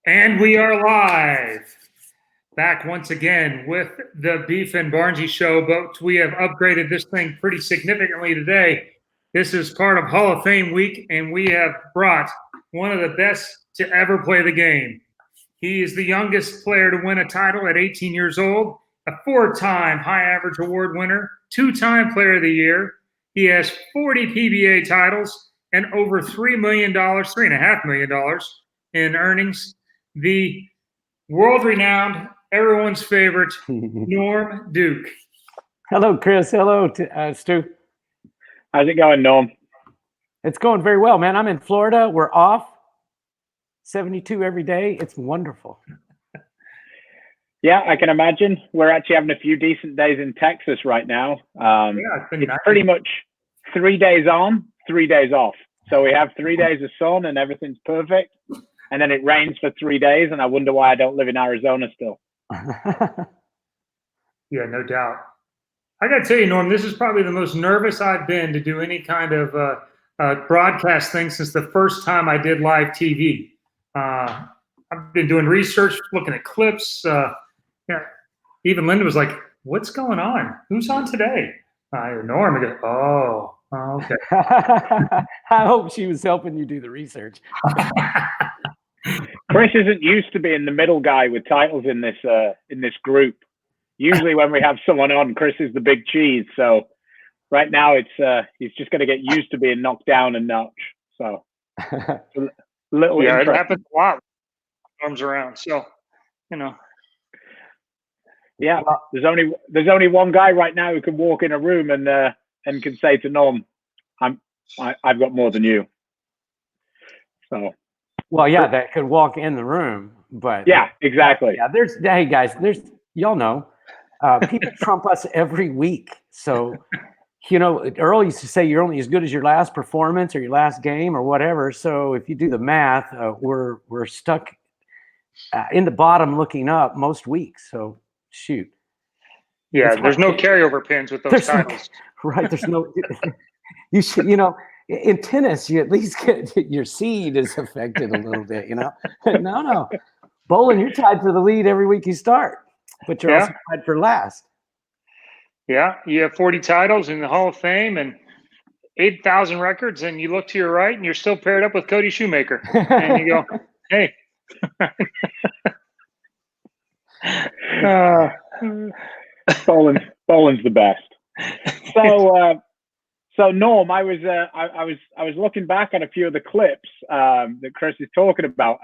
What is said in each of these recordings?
And we are live. Back once again with the Beef and Barnzy show, but we have upgraded this thing pretty significantly today. This is part of Hall of Fame week, and we have brought one of the best to ever play the game. He is the youngest player to win a title at 18 years old, a 4-time high average award winner, 2-time player of the year. He has 40 PBA titles and over $3 million, $3.5 million in earnings. The world-renowned, everyone's favorite, Norm Duke. Hello, Chris. Hello, Stu. How's it going, Norm? It's going very well, man. I'm in Florida. We're off. 72 every day. It's wonderful. Yeah, I can imagine. We're actually having a few decent days in Texas right now. It's pretty much 3 days on, 3 days off. So we have 3 days of sun and everything's perfect. And then it rains for 3 days, and I wonder why I don't live in Arizona still. Yeah, no doubt. I got to tell you, Norm, this is probably the most nervous I've been to do any kind of broadcast thing since the first time I did live TV. I've been doing research, looking at clips. Yeah, even Linda was like, "What's going on? Who's on today?" Norm, I go, "Oh, okay." I hope she was helping you do the research. Chris isn't used to being the middle guy with titles in this group. Usually when we have someone on, Chris is the big cheese. So right now he's just going to get used to being knocked down a notch. So it happens a lot. Arms around, so you know. Yeah, there's only one guy right now who can walk in a room and can say to Norm, "I've got more than you." So. Well, yeah, that could walk in the room, but yeah, exactly. Yeah, hey guys, y'all know, people trump us every week. So, Earl used to say you're only as good as your last performance or your last game or whatever. So if you do the math, we're stuck in the bottom looking up most weeks. So shoot. Yeah, there's no carryover pins with those titles. Right, there's no. You should, in tennis, you at least get your seed is affected a little bit, No. Bowling, you're tied for the lead every week you start, but you're also tied for last. Yeah, you have 40 titles in the Hall of Fame and 8,000 records, and you look to your right, and you're still paired up with Cody Shoemaker. And you go, hey. Bowling's the best. So Norm, I was looking back at a few of the clips that Chris is talking about.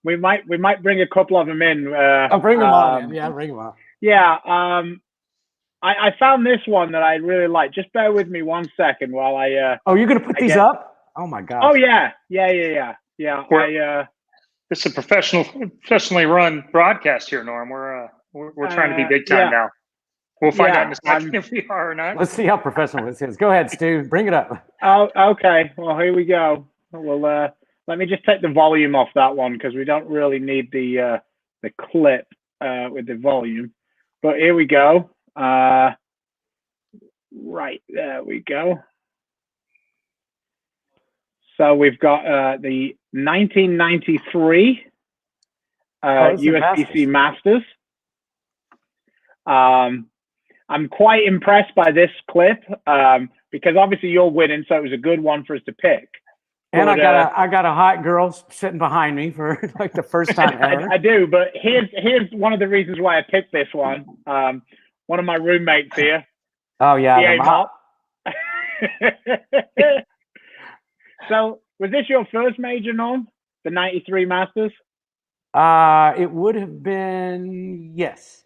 We might bring a couple of them in. I'll bring them on. Yeah, bring them on. Yeah. I found this one that I really like. Just bear with me 1 second while I. Oh, you're gonna put these up? Oh my gosh. Oh yeah. It's a professionally run broadcast here, Norm. We're trying to be big time now. We'll find out in a second if we are or not. Let's see how professional this is. Go ahead, Stu. Bring it up. Oh, okay. Well, here we go. Well, let me just take the volume off that one because we don't really need the clip with the volume. But here we go. Right, there we go. So we've got the 1993 USBC Masters. I'm quite impressed by this clip because obviously you're winning, so it was a good one for us to pick. And but, I got a hot girl sitting behind me for like the first time ever. I do, but here's one of the reasons why I picked this one. One of my roommates here. Oh yeah, hot. So was this your first major, Norm? The 93 Masters? It would have been, yes.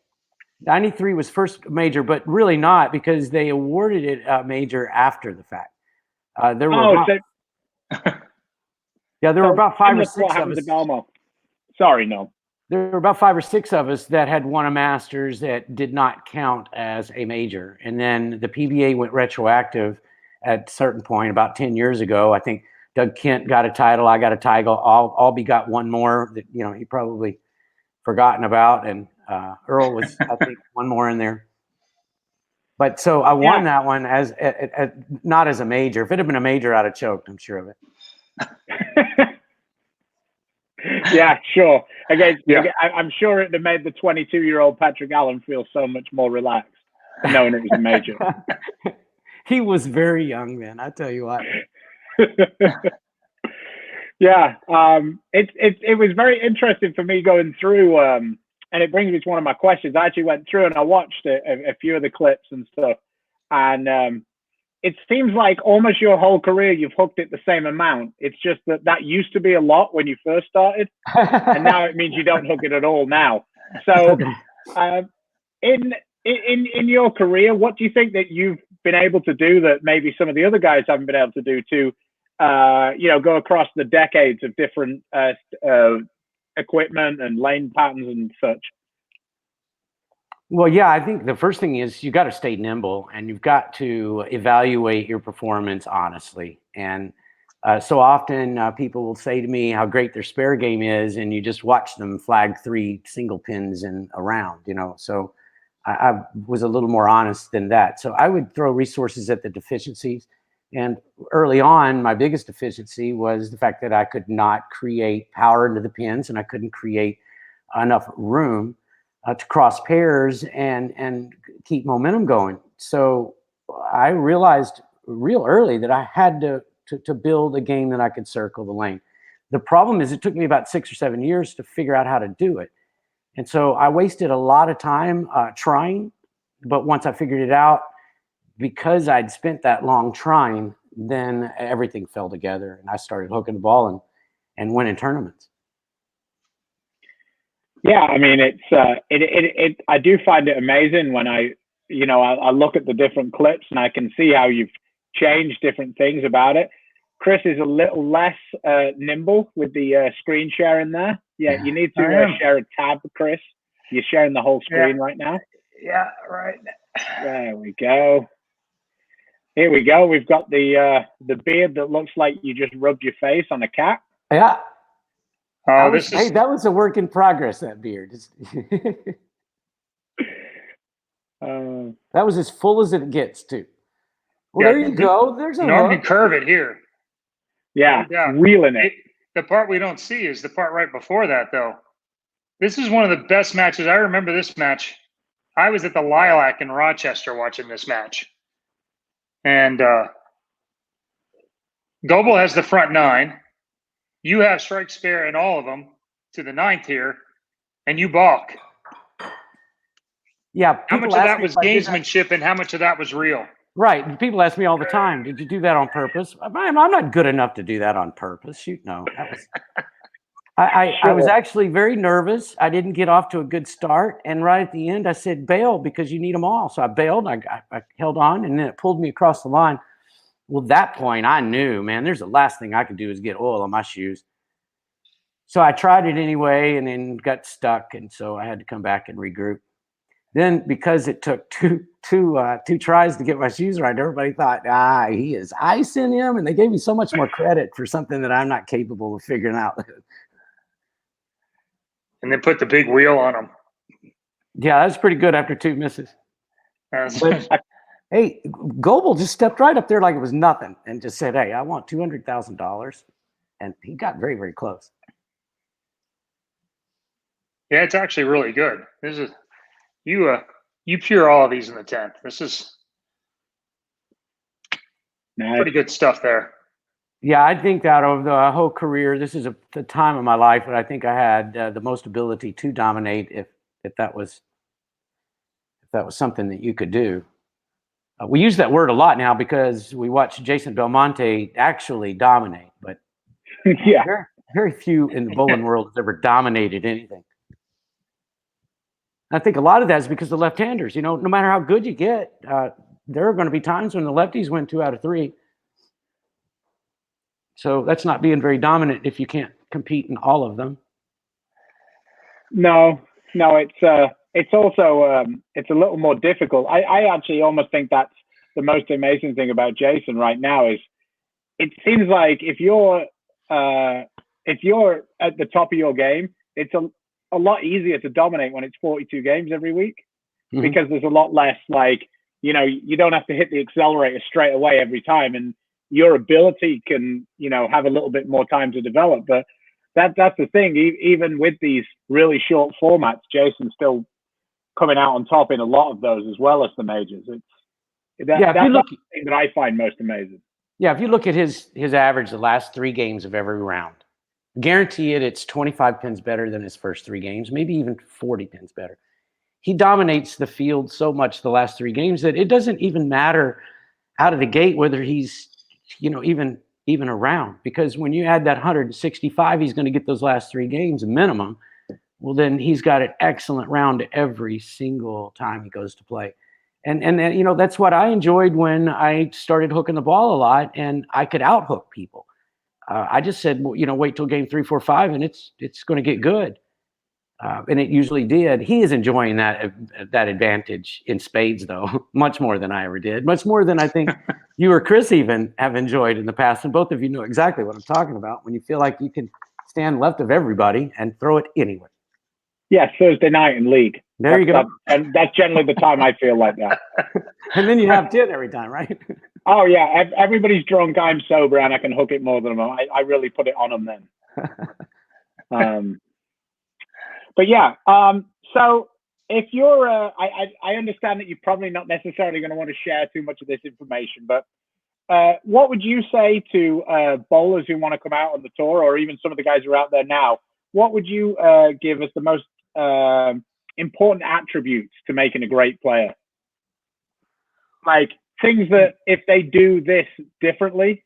93 was first major, but really not because they awarded it a major after the fact. There were there were about 5 or 6 of us. Sorry, no. There were about 5 or 6 of us that had won a Masters that did not count as a major. And then the PBA went retroactive at a certain point about 10 years ago. I think Doug Kent got a title. I got a title. Albie got one more that, he probably forgotten about. And Earl was, I think, one more in there. But so I won that one as not as a major. If it had been a major, I'd have choked, I'm sure of it. Yeah, sure. Again, I'm sure it made the 22-year-old Patrick Allen feel so much more relaxed, knowing it was a major. He was very young then, I tell you what. Yeah, it was very interesting for me going through, and it brings me to one of my questions. I actually went through and I watched a few of the clips and stuff, and it seems like almost your whole career you've hooked it the same amount. It's just that used to be a lot when you first started, and now it means you don't hook it at all now. So, in your career, what do you think that you've been able to do that maybe some of the other guys haven't been able to do to, go across the decades of different equipment and lane patterns and such? Well, yeah, I think the first thing is you got to stay nimble and you've got to evaluate your performance honestly. And so often people will say to me how great their spare game is, and you just watch them flag 3 single pins in a round, So I was a little more honest than that. So I would throw resources at the deficiencies. And early on, my biggest deficiency was the fact that I could not create power into the pins, and I couldn't create enough room to cross pairs and keep momentum going. So I realized real early that I had to build a game that I could circle the lane. The problem is it took me about 6 or 7 years to figure out how to do it. And so I wasted a lot of time trying, but once I figured it out, because I'd spent that long trying, then everything fell together and I started hooking the ball and winning tournaments. Yeah, I mean, I do find it amazing when I look at the different clips and I can see how you've changed different things about it. Chris is a little less nimble with the screen share in there. Yeah, you need to share a tab, Chris. You're sharing the whole screen right now. Yeah, right. There we go. Here we go. We've got the beard that looks like you just rubbed your face on a cat. Yeah. Oh, hey, that was a work in progress, that beard. That was as full as it gets, too. Well, there you go. There's a Norm can curve it here. Yeah, wheeling it. The part we don't see is the part right before that, though. This is one of the best matches. I remember this match. I was at the Lilac in Rochester watching this match. And Goebel has the front 9. You have strike spare in all of them to the 9th here, and you balk. Yeah. How much of that was gamesmanship and how much of that was real? Right. People ask me all the time, did you do that on purpose? I'm not good enough to do that on purpose. Shoot, no. That was, I was actually very nervous. I didn't get off to a good start. And right at the end, I said, bail because you need them all. So I bailed. I held on, and then it pulled me across the line. Well, at that point, I knew, man, there's the last thing I could do is get oil on my shoes. So I tried it anyway and then got stuck. And so I had to come back and regroup. Then, because it took two tries to get my shoes right, everybody thought, he is icing him. And they gave me so much more credit for something that I'm not capable of figuring out. And then put the big wheel on him. Yeah, that's pretty good after 2 misses. But, hey, Goebel just stepped right up there like it was nothing and just said, hey, I want $200,000. And he got very, very close. Yeah, it's actually really good. This is you pure all of these in the 10th. This is pretty good stuff there. Yeah, I think that over the whole career, this is the time of my life that I think I had the most ability to dominate if that was something that you could do. We use that word a lot now because we watch Jason Belmonte actually dominate, but yeah, very few in the bowling world has ever dominated anything. I think a lot of that is because the left-handers, no matter how good you get, there are going to be times when the lefties win 2 out of 3. So that's not being very dominant if you can't compete in all of them. No, it's also it's a little more difficult. I actually almost think that's the most amazing thing about Jason right now is it seems like if you're at the top of your game, it's a lot easier to dominate when it's 42 games every week because there's a lot less you don't have to hit the accelerator straight away every time. And, your ability can, have a little bit more time to develop. But that's the thing. Even with these really short formats, Jason's still coming out on top in a lot of those as well as the majors. That's the thing that I find most amazing. Yeah, if you look at his average the last 3 games of every round, guarantee it's 25 pins better than his first 3 games, maybe even 40 pins better. He dominates the field so much the last 3 games that it doesn't even matter out of the gate whether he's, even around, because when you add that 165, he's going to get those last 3 games minimum. Well, then he's got an excellent round every single time he goes to play. And that's what I enjoyed when I started hooking the ball a lot and I could out-hook people. I just said, wait till game 3, 4, 5, and it's going to get good. And it usually did. He is enjoying that advantage in spades, though, much more than I ever did, much more than I think you or Chris even have enjoyed in the past. And both of you know exactly what I'm talking about when you feel like you can stand left of everybody and throw it anywhere. Yeah, Thursday night in league. There you go. And that's generally the time I feel like that. And then you have 10 every time, right? Oh, yeah. Everybody's drunk. I'm sober, and I can hook it more than them. I really put it on them then. But yeah, so if you're, I understand that you're probably not necessarily going to want to share too much of this information, but what would you say to bowlers who want to come out on the tour, or even some of the guys who are out there now? What would you give as the most important attributes to making a great player? Like things that if they do this differently,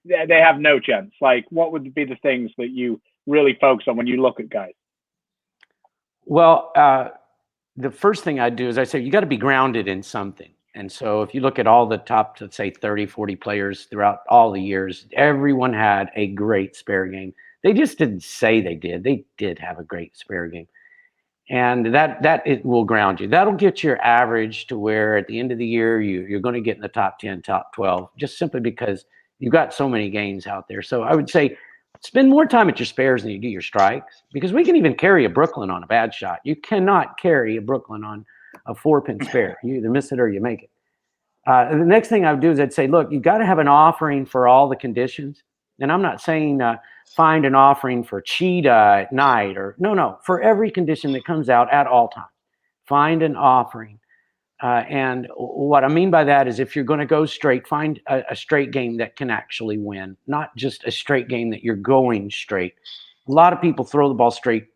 they have no chance. Like what would be the things that you really focus on when you look at guys? Well, the first thing I do is I say, you got to be grounded in something. And so if you look at all the top, let's say 30, 40 players throughout all the years, everyone had a great spare game. They just didn't say they did. They did have a great spare game. And that it will ground you. That'll get your average to where at the end of the year, you're going to get in the top 10, top 12, just simply because you've got so many games out there. So I would say spend more time at your spares than you do your strikes, because we can even carry a Brooklyn on a bad shot. You cannot carry a Brooklyn on a 4-pin spare. You either miss it or you make it. The next thing I would do is I'd say, look, you've got to have an offering for all the conditions. And I'm not saying find an offering for cheetah at night or no, for every condition that comes out at all times. Find an offering. And what I mean by that is if you're going to go straight, find a straight game that can actually win, not just a straight game that you're going straight. A lot of people throw the ball straight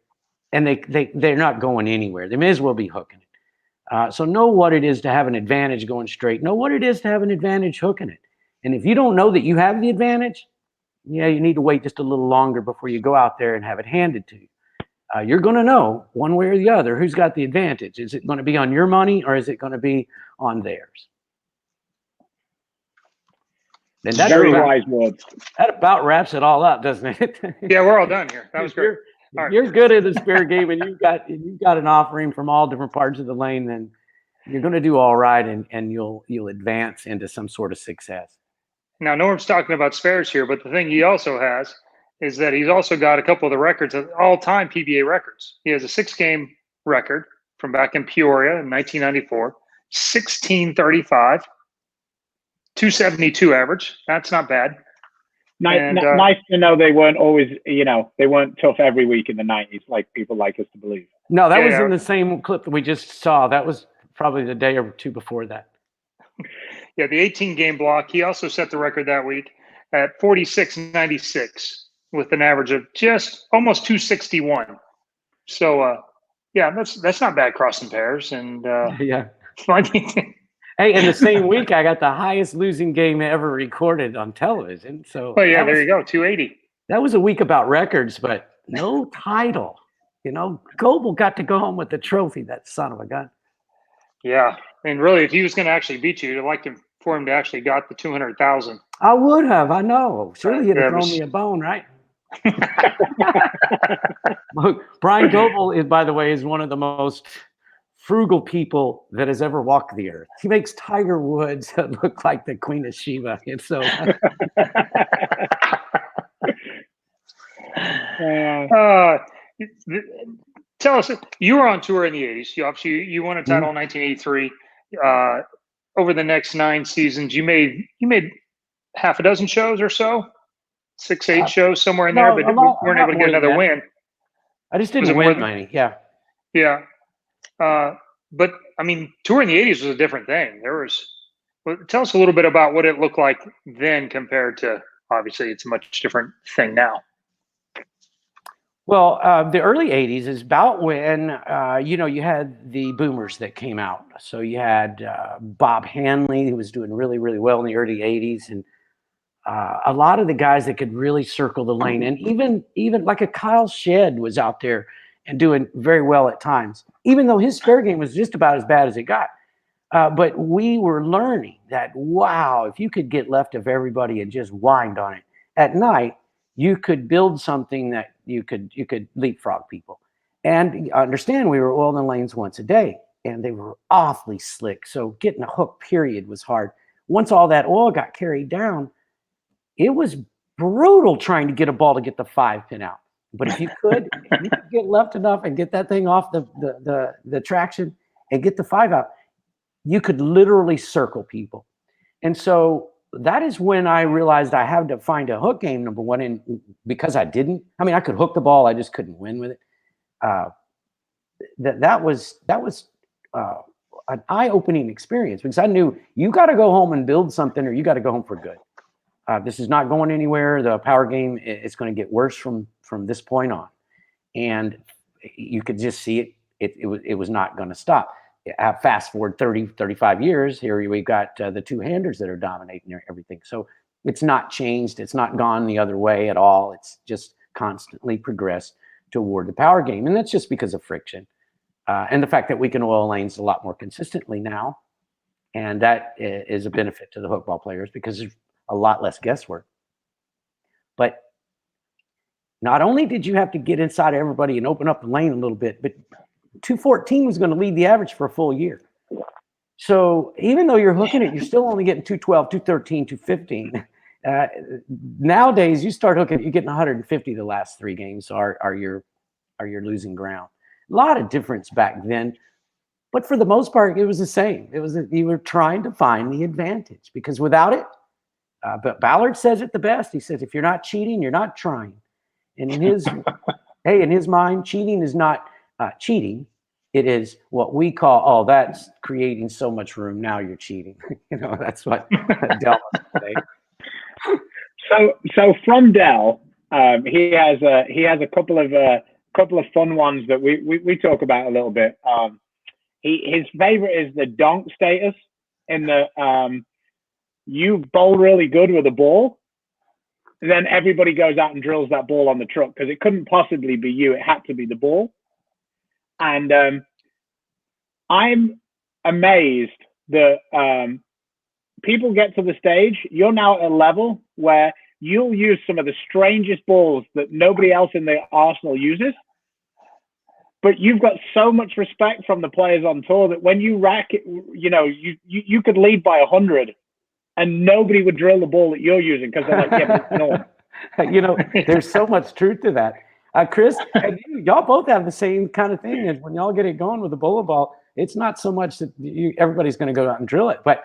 and they're not going anywhere. They may as well be hooking it. So know what it is to have an advantage going straight. Know what it is to have an advantage hooking it. And if you don't know that you have the advantage, you need to wait just a little longer before you go out there and have it handed to you. You're going to know one way or the other who's got the advantage. Is it going to be on your money or is it going to be on theirs? And that very wise words. That about wraps it all up, doesn't it? Yeah, we're all done here. That was great. You're good at the spare game, and you've got an offering from all different parts of the lane. Then you're going to do all right, and you'll advance into some sort of success. Now, Norm's talking about spares here, but the thing he also has is that he's also got a couple of the records, of all-time PBA records. He has a 6-game record from back in Peoria in 1994, 1635, 272 average. That's not bad. Nice to know they weren't always, they weren't tough every week in the 90s like people like us to believe. No, that was in the same clip that we just saw. That was probably the day or two before that. Yeah, the 18-game block. He also set the record that week at 46.96 with an average of just almost 261. So, that's not bad crossing pairs. And yeah, funny. Hey, in the same week, I got the highest losing game ever recorded on television. So, there you go, 280. That was a week about records, but no title. Goebel got to go home with the trophy. That son of a gun. Yeah, and really, if he was going to actually beat you, I'd like for him to actually got the 200,000. I would have. I know. Surely he'd have thrown me a bone, right? Brian Goebel, by the way, is one of the most frugal people that has ever walked the earth. He makes Tiger Woods look like the Queen of Sheba. And so, tell us, you were on tour in the 80s. You won a title in 1983. Over the next 9 seasons, you made half a dozen shows or so, 6, 8 shows somewhere in no, there, but we weren't able to get another win. I just didn't win many. Yeah. Yeah. But I mean, touring the 80s was a different thing. Well, tell us a little bit about what it looked like then compared to, obviously, it's a much different thing now. Well, the early 80s is about when, you had the boomers that came out. So you had Bob Hanley, who was doing really, really well in the early 80s. And a lot of the guys that could really circle the lane. And even like a Kyle Shedd was out there and doing very well at times, even though his spare game was just about as bad as it got. But we were learning that, wow, if you could get left of everybody and just wind on it at night, you could build something that you could leapfrog people. And understand, we were oiling the lanes once a day, and they were awfully slick. So getting a hook, period, was hard. Once all that oil got carried down, it was brutal trying to get a ball to get the 5-pin out. But if you could get left enough and get that thing off the traction and get the 5 out, you could literally circle people. And so that is when I realized I had to find a hook game, number one. And because I could hook the ball, I just couldn't win with it. That was an eye-opening experience, because I knew you got to go home and build something, or you got to go home for good. This is not going anywhere. The power game is going to get worse from this point on. And you could just see it was not going to stop. Fast forward 30, 35 years, here we've got the two-handers that are dominating everything. So it's not changed. It's not gone the other way at all. It's just constantly progressed toward the power game. And that's just because of friction and the fact that we can oil lanes a lot more consistently now. And that is a benefit to the hookball players, because there's a lot less guesswork. But not only did you have to get inside everybody and open up the lane a little bit, but 214 was going to lead the average for a full year. So even though you're hooking it, you're still only getting 212, 213, 215. Nowadays, you start hooking, you're getting 150 the last 3 games are your losing ground. A lot of difference back then. But for the most part, it was the same. You were trying to find the advantage, because without it, but Ballard says it the best. He says, if you're not cheating, you're not trying. And in his mind, cheating is not cheating. It is what we call, that's creating so much room. Now you're cheating. That's what Dell must say. So from Dell, he has a couple of fun ones that we talk about a little bit. His favorite is the donk status, in the you bowl really good with a ball, and then everybody goes out and drills that ball on the truck, because it couldn't possibly be you. It had to be the ball. And I'm amazed that people get to the stage. You're now at a level where you'll use some of the strangest balls that nobody else in the arsenal uses. But you've got so much respect from the players on tour that when you rack it, you could lead by 100, and nobody would drill the ball that you're using, because they're like, yeah, but it's normal. There's so much truth to that. Chris, y'all both have the same kind of thing. Is when y'all get it going with the bowling ball, it's not so much that everybody's going to go out and drill it. But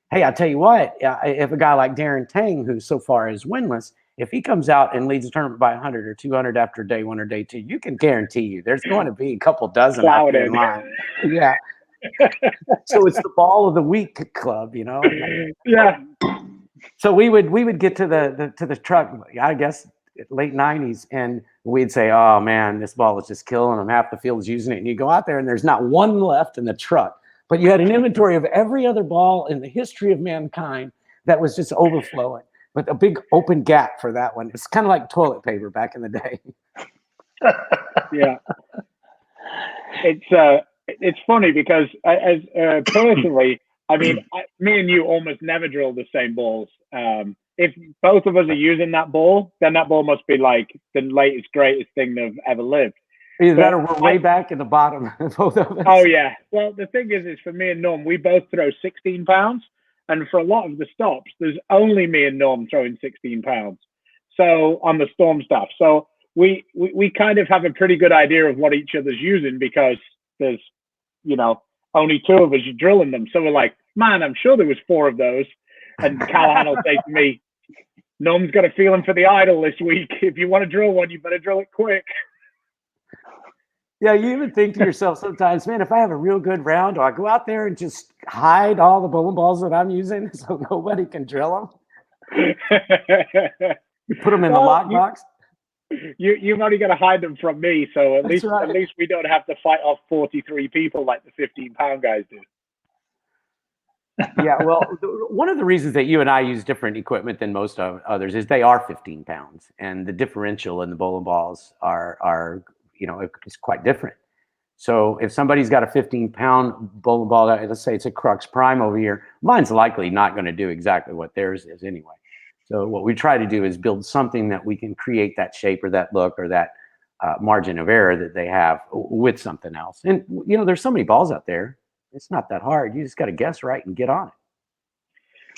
hey, I'll tell you what, if a guy like Darren Tang, who so far is winless, if he comes out and leads a tournament by 100 or 200 after day 1 or day 2, you can guarantee you there's going to be a couple dozen out there in line. Yeah. So it's the ball of the week club, Yeah. So we would get to the truck, I guess, late 90s, and we'd say, oh man, this ball is just killing them. Half the field's using it. And you go out there and there's not one left in the truck. But you had an inventory of every other ball in the history of mankind that was just overflowing, with a big open gap for that one. It's kind of like toilet paper back in the day. Yeah. It's funny because as personally, I mean, me and you almost never drill the same balls. If both of us are using that ball, then that ball must be like the latest, greatest thing that have ever lived. Either that or we're way back in the bottom, both of us. Oh, yeah. Well, the thing is for me and Norm, we both throw 16 pounds. And for a lot of the stops, there's only me and Norm throwing 16 pounds. So on the storm stuff. So we kind of have a pretty good idea of what each other's using, because there's, only 2 of us are drilling them. So we're like, man, I'm sure there was 4 of those. And Callahan will say to me, Norm's got a feeling for the idol this week. If you want to drill one, you better drill it quick. Yeah, you even think to yourself sometimes, man, if I have a real good round, do I go out there and just hide all the bowling balls that I'm using so nobody can drill them? You put them in the lockbox. You've only got to hide them from me, so at That's least we don't have to fight off 43 people like the 15-pound guys do. Yeah, well, one of the reasons that you and I use different equipment than most of others is they are 15 pounds, and the differential in the bowling balls are it's quite different. So if somebody's got a 15-pound bowling ball, let's say it's a Crux Prime over here, mine's likely not going to do exactly what theirs is anyway. So what we try to do is build something that we can create that shape or that look or that margin of error that they have with something else. And there's so many balls out there. It's not that hard. You just got to guess right and get on it.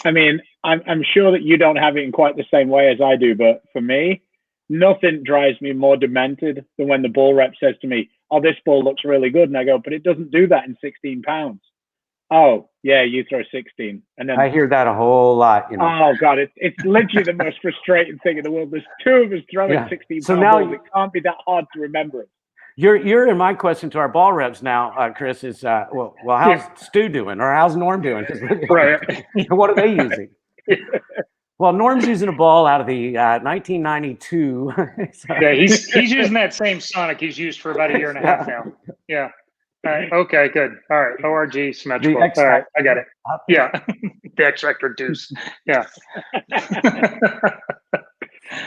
I mean, I'm sure that you don't have it in quite the same way as I do, but for me, nothing drives me more demented than when the ball rep says to me, "Oh, this ball looks really good," and I go, "But it doesn't do that in 16 pounds." "Oh, yeah, you throw 16," and then I hear that a whole lot. Oh God, it's literally the most frustrating thing in the world. There's two of us throwing 16 so pound now balls. It can't be that hard to remember it. You're in my question to our ball reps now, Chris, is well, how's Stu doing, or how's Norm doing? Right. What are they using? Well, Norm's using a ball out of the 1992. Yeah, he's using that same Sonic he's used for about a year and a half now. Yeah. All right. Okay, good. All right. ORG symmetrical. All right, I got it. Yeah. The X Vector Deuce. Yeah.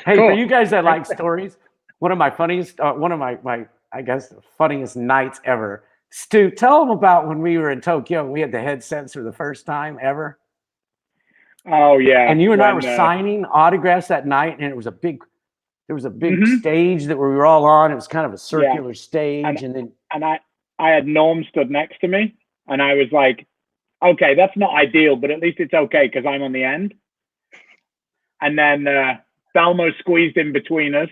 Hey, cool. For you guys that like stories, one of my I guess the funniest nights ever. Stu, tell them about when we were in Tokyo and we had the headsets for the first time ever. Oh yeah. And you and I were signing autographs that night, and there was a big stage that we were all on. It was kind of a circular stage, and I had Norm stood next to me, and I was like, okay, that's not ideal, but at least it's okay because I'm on the end. And then Belmo squeezed in between us.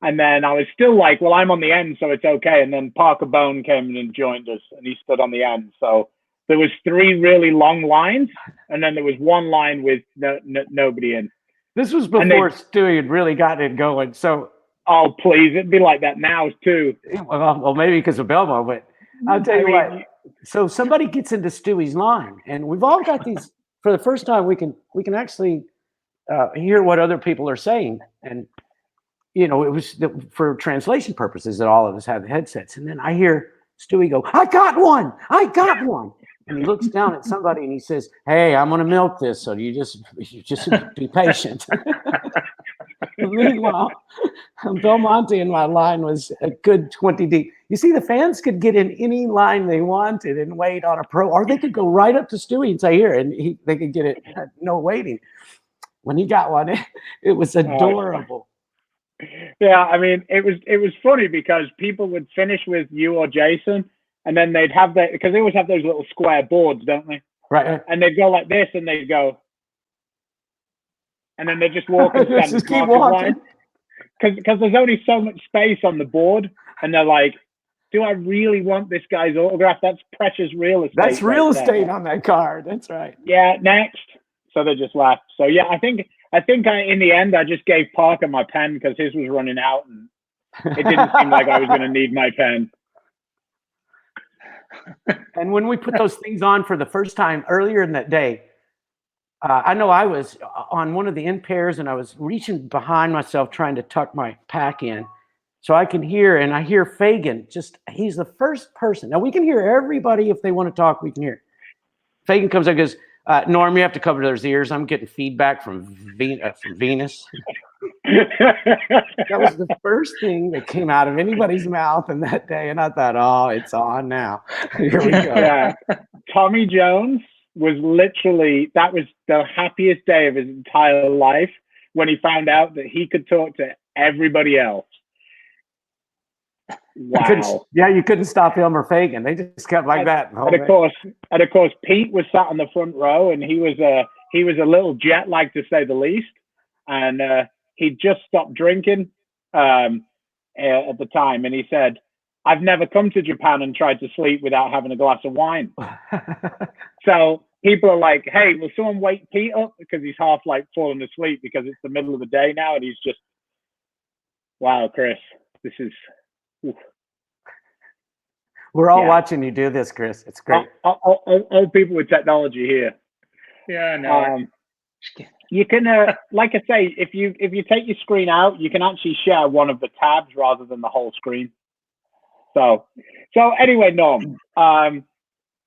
And then I was still like, well, I'm on the end, so it's okay. And then Parker Bone came in and joined us, and he stood on the end. So there was 3 really long lines, and then there was 1 line with nobody in. This was before Stewie had really gotten it going. So, oh please, it'd be like that now too. Well, maybe because of Belmo, but I'll tell you what. So somebody gets into Stewie's line, and we've all got these. For the first time, we can actually hear what other people are saying, and it was for translation purposes that all of us have the headsets. And then I hear Stewie go, "I got one! I got one!" And he looks down at somebody and he says, "Hey, I'm going to milk this, so you just be patient." Meanwhile, Belmonte in my line was a good 20 deep. You see, the fans could get in any line they wanted and wait on a pro, or they could go right up to Stewie and say, "Here," and they could get it, no waiting. When he got one, it was adorable. Yeah, I mean, it was funny because people would finish with you or Jason, and then they'd have because they always have those little square boards, don't they? Right. And they'd go like this, and they'd go, and then they just walk and stand just keep walking. Because there's only so much space on the board, and they're like, "Do I really want this guy's autograph? That's precious real estate." That's real estate on that card. That's right. Yeah, next. So they just left. So yeah, I think in the end I just gave Parker my pen because his was running out, and it didn't seem like I was going to need my pen. And when we put those things on for the first time earlier in that day, I know I was on one of the end pairs, and I was reaching behind myself trying to tuck my pack in so I can hear, and I hear Fagan. He's the first person. Now we can hear everybody if they want to talk. We can hear. Fagan comes up and goes, "Norm, you have to cover those ears. I'm getting feedback from Venus." That was the first thing that came out of anybody's mouth in that day, and I thought, "Oh, it's on now." Here we go. Yeah. Tommy Jones was that was the happiest day of his entire life when he found out that he could talk to everybody else. Wow. You couldn't stop him or Fagan. They just kept like that. And of course, Pete was sat on the front row, and he was a little jet lagged to say the least. And he just stopped drinking at the time, and he said, "I've never come to Japan and tried to sleep without having a glass of wine." So people are like, hey, will someone wake Pete up? Because he's half like falling asleep because it's the middle of the day now. And he's just, wow, Chris, this is. Oof. We're all watching you do this, Chris. It's great. All people with technology here. Yeah, no. You can, like I say, if you take your screen out, you can actually share one of the tabs rather than the whole screen. So anyway, Norm,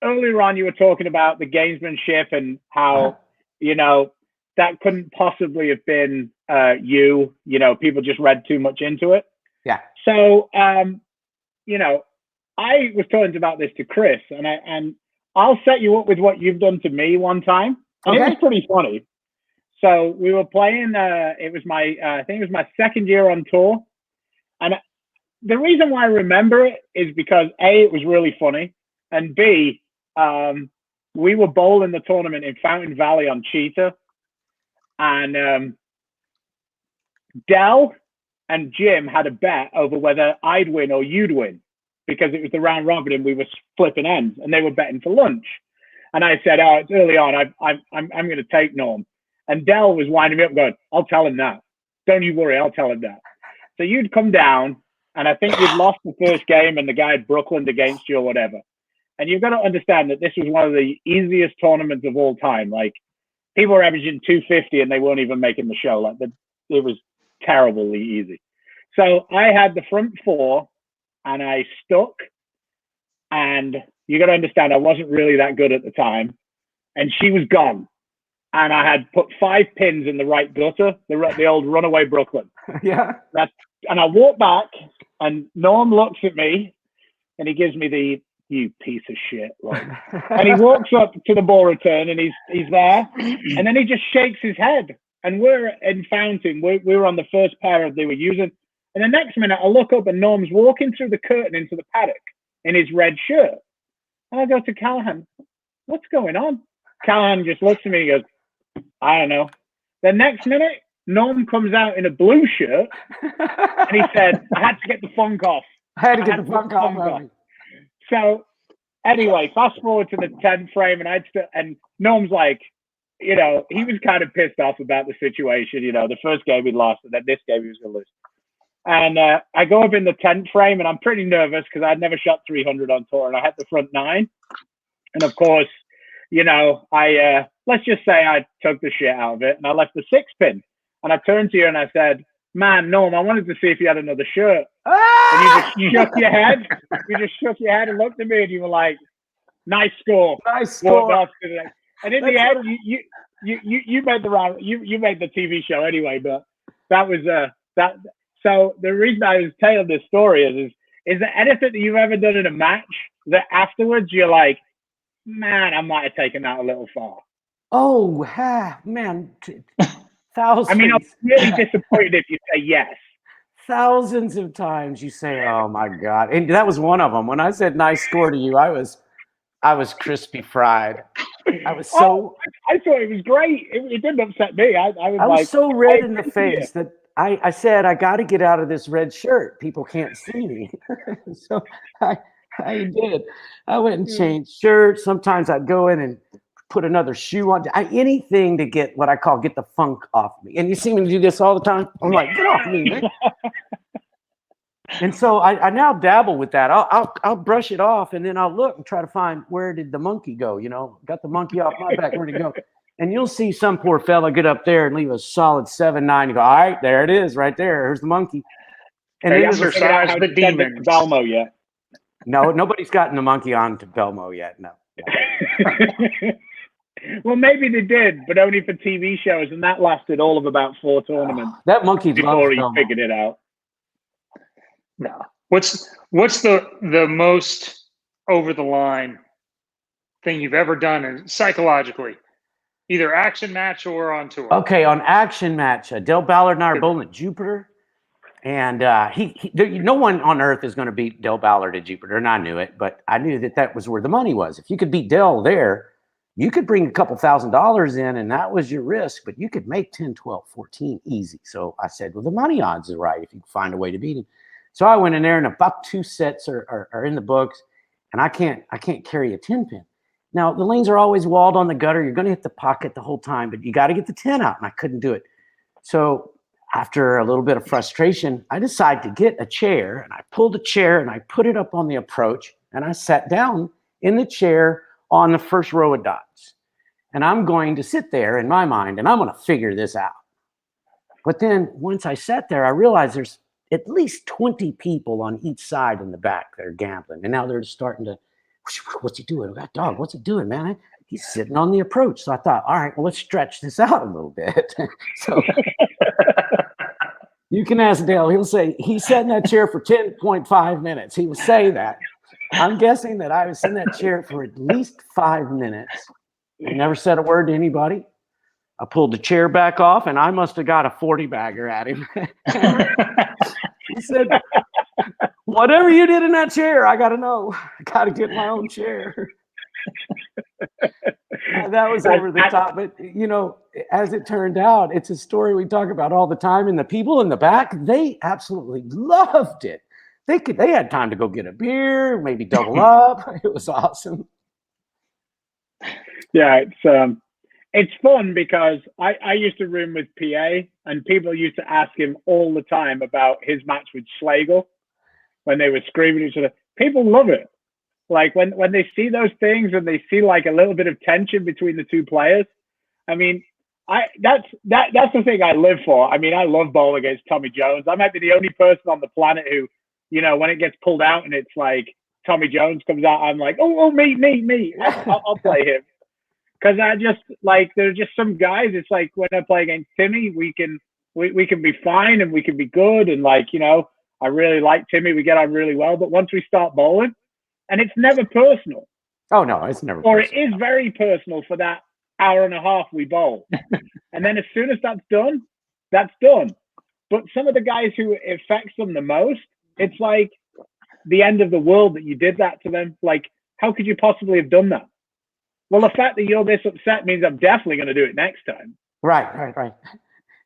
earlier on you were talking about the gamesmanship and how, that couldn't possibly have been you. People just read too much into it. Yeah. So, I was talking about this to Chris, and I'll set you up with what you've done to me one time, and It was pretty funny. So we were playing. It was I think it was my second year on tour, and the reason why I remember it is because A, it was really funny, and B, we were bowling the tournament in Fountain Valley on Cheetah, and Dell and Jim had a bet over whether I'd win or you'd win, because it was the round robin and we were flipping ends, and they were betting for lunch. And I said, "Oh, it's early on. I'm going to take Norm." And Dell was winding me up, going, "I'll tell him that. Don't you worry, I'll tell him that." So you'd come down, and I think you'd lost the first game, and the guy had Brooklyn against you or whatever. And you've got to understand that this was one of the easiest tournaments of all time. Like, people were averaging 250, and they weren't even making the show. Like, it was terribly easy. So I had the front four, and I stuck. And you got to understand, I wasn't really that good at the time. And she was gone. And I had put 5 pins in the right gutter, the old runaway Brooklyn. Yeah. And I walk back, and Norm looks at me, and he gives me the, "You piece of shit," like. And he walks up to the ball return, and he's there, and then he just shakes his head. And we're in Fountain. We were on the first pair they were using. And the next minute, I look up, and Norm's walking through the curtain into the paddock in his red shirt. And I go to Callahan, "What's going on?" Callahan just looks at me and goes, "I don't know." The next minute, Norm comes out in a blue shirt, and he said, "I had to get the funk off." I had to get the funk off. So anyway, fast forward to the 10th frame, and Norm's like, he was kind of pissed off about the situation. The first game he lost, and then this game he was going to lose. And I go up in the 10th frame, and I'm pretty nervous because I'd never shot 300 on tour, and I had the front 9. And of course, I let's just say I took the shit out of it, and I left the 6 pin. And I turned to you and I said, "Man, Norm, I wanted to see if you had another shirt." And you just shook your head. You just shook your head and looked at me, and you were like, "Nice score." Nice score. And in the end, you made the round. You made the TV show anyway. But that was that. So the reason I was telling this story is there anything that you've ever done in a match that afterwards you're like, "Man, I might have taken that a little far"? Oh, man. Thousands. I mean, I'm really disappointed if you say yes. Thousands of times you say, "Oh my God." And that was one of them. When I said nice score to you, I was crispy fried. I was so. I thought it was great. It didn't upset me. I was like, so red in the face that I said, "I got to get out of this red shirt. People can't see me." So I did. I went and changed shirts. Sometimes I'd go in and put another shoe on. Anything to get what I call get the funk off me. And you see me do this all the time. I'm like, "Get off me, man." And so I now dabble with that. I'll brush it off, and then I'll look and try to find, where did the monkey go? Got the monkey off my back. Where'd it go? And you'll see some poor fella get up there and leave a solid 7-9. You go, "All right, there it is, right there. Here's the monkey." And then exercise the demons. Belmo yet? No, nobody's gotten the monkey on to Belmo yet. No. Well, maybe they did, but only for TV shows, and that lasted all of about 4 tournaments. That monkey before he figured it out. No. What's the most over the line thing you've ever done psychologically, either action match or on tour? Okay, on action match, Del Ballard and I are bowling at Jupiter, and no one on earth is going to beat Del Ballard at Jupiter, and I knew it, but I knew that was where the money was. If you could beat Del there, you could bring a couple $1,000s in, and that was your risk, but you could make 10, 12, 14 easy. So I said, well, the money odds are right if you can find a way to beat him. So I went in there, and about 2 sets are in the books, and I can't carry a 10 pin. Now, the lanes are always walled on the gutter. You're going to hit the pocket the whole time, but you got to get the 10 out, and I couldn't do it. So after a little bit of frustration, I decided to get a chair, and I pulled a chair, and I put it up on the approach, and I sat down in the chair on the first row of dots. And I'm going to sit there in my mind, and I'm going to figure this out. But then once I sat there, I realized there's at least 20 people on each side in the back that are gambling. And now they're starting to, what's he doing? That dog, what's it doing, man? He's sitting on the approach. So I thought, all right, well, let's stretch this out a little bit. So you can ask Dale. He'll say he sat in that chair for 10.5 minutes. He will say that. I'm guessing that I was in that chair for at least 5 minutes. I never said a word to anybody. I pulled the chair back off, and I must have got a 40-bagger at him. He said, whatever you did in that chair, I got to know. I got to get my own chair. That was over the top. But, you know, as it turned out, it's a story we talk about all the time. And the people in the back, they absolutely loved it. They had time to go get a beer, maybe double up. It was awesome. Yeah, it's fun because I used to room with PA, and people used to ask him all the time about his match with Schlegel when they were screaming at each other. People love it. Like when they see those things and they see like a little bit of tension between the two players. I mean, that's the thing I live for. I mean, I love bowling against Tommy Jones. I might be the only person on the planet who, you know, when it gets pulled out and it's like Tommy Jones comes out, I'm like, oh, me. I'll play him. Because I just like, there's just some guys. It's like when I play against Timmy, we can be fine and we can be good. And like, you know, I really like Timmy. We get on really well. But once we start bowling, and it's never personal. Oh no, it's never. Or personal. It is very personal for that hour and a half we bowl. And then as soon as that's done, that's done. But some of the guys who it affects them the most, it's like the end of the world that you did that to them. Like, how could you possibly have done that? Well, the fact that you're this upset means I'm definitely going to do it next time. Right.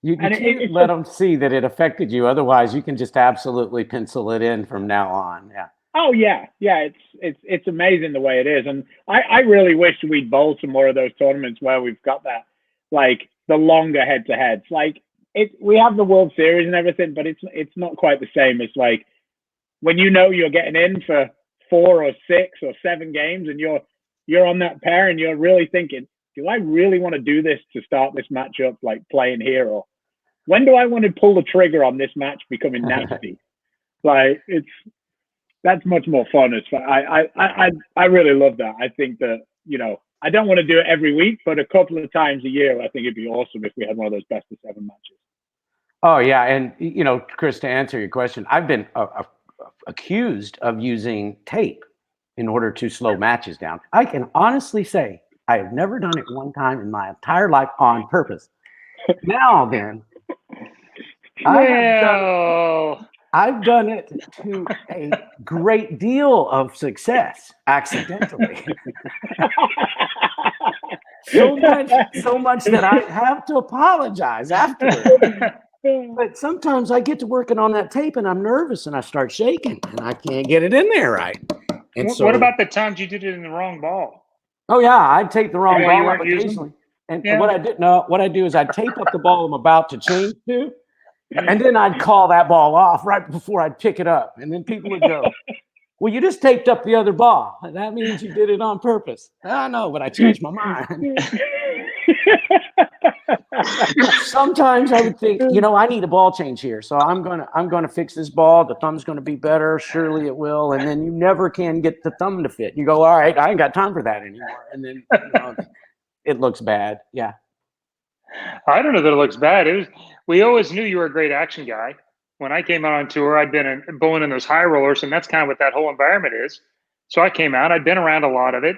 You can't let them see that it affected you. Otherwise, you can just absolutely pencil it in from now on. Yeah. Oh yeah. It's amazing the way it is, and I really wish we'd bowl some more of those tournaments where we've got that, like the longer head-to-heads. Like we have the World Series and everything, but it's not quite the same. It's like when you know you're getting in for 4 or 6 or 7 games, and you're on that pair and you're really thinking, do I really want to do this to start this matchup, like playing here? Or when do I want to pull the trigger on this match becoming nasty? Like that's much more fun. I really love that. I think that, you know, I don't want to do it every week, but a couple of times a year, I think it'd be awesome if we had one of those best of 7 matches. Oh yeah. And you know, Chris, to answer your question, I've been accused of using tape in order to slow matches down. I can honestly say I have never done it one time in my entire life on purpose. Now then, I've done it to a great deal of success accidentally. so much that I have to apologize afterwards. But sometimes I get to working on that tape and I'm nervous and I start shaking and I can't get it in there right. And what about the times you did it in the wrong ball? Oh yeah, I'd take the wrong ball up occasionally. And what I do is I'd tape up the ball I'm about to change to, and then I'd call that ball off right before I'd pick it up. And then people would go, well, you just taped up the other ball. That means you did it on purpose. I know, but I changed my mind. Sometimes I would think, you know, I need a ball change here. So I'm gonna fix this ball. The thumb's gonna be better. Surely it will. And then you never can get the thumb to fit. You go, all right, I ain't got time for that anymore. And then it looks bad. Yeah. I don't know that it looks bad. We always knew you were a great action guy. When I came out on tour, I'd been bowling in those high rollers, and that's kind of what that whole environment is. So I came out. I'd been around a lot of it,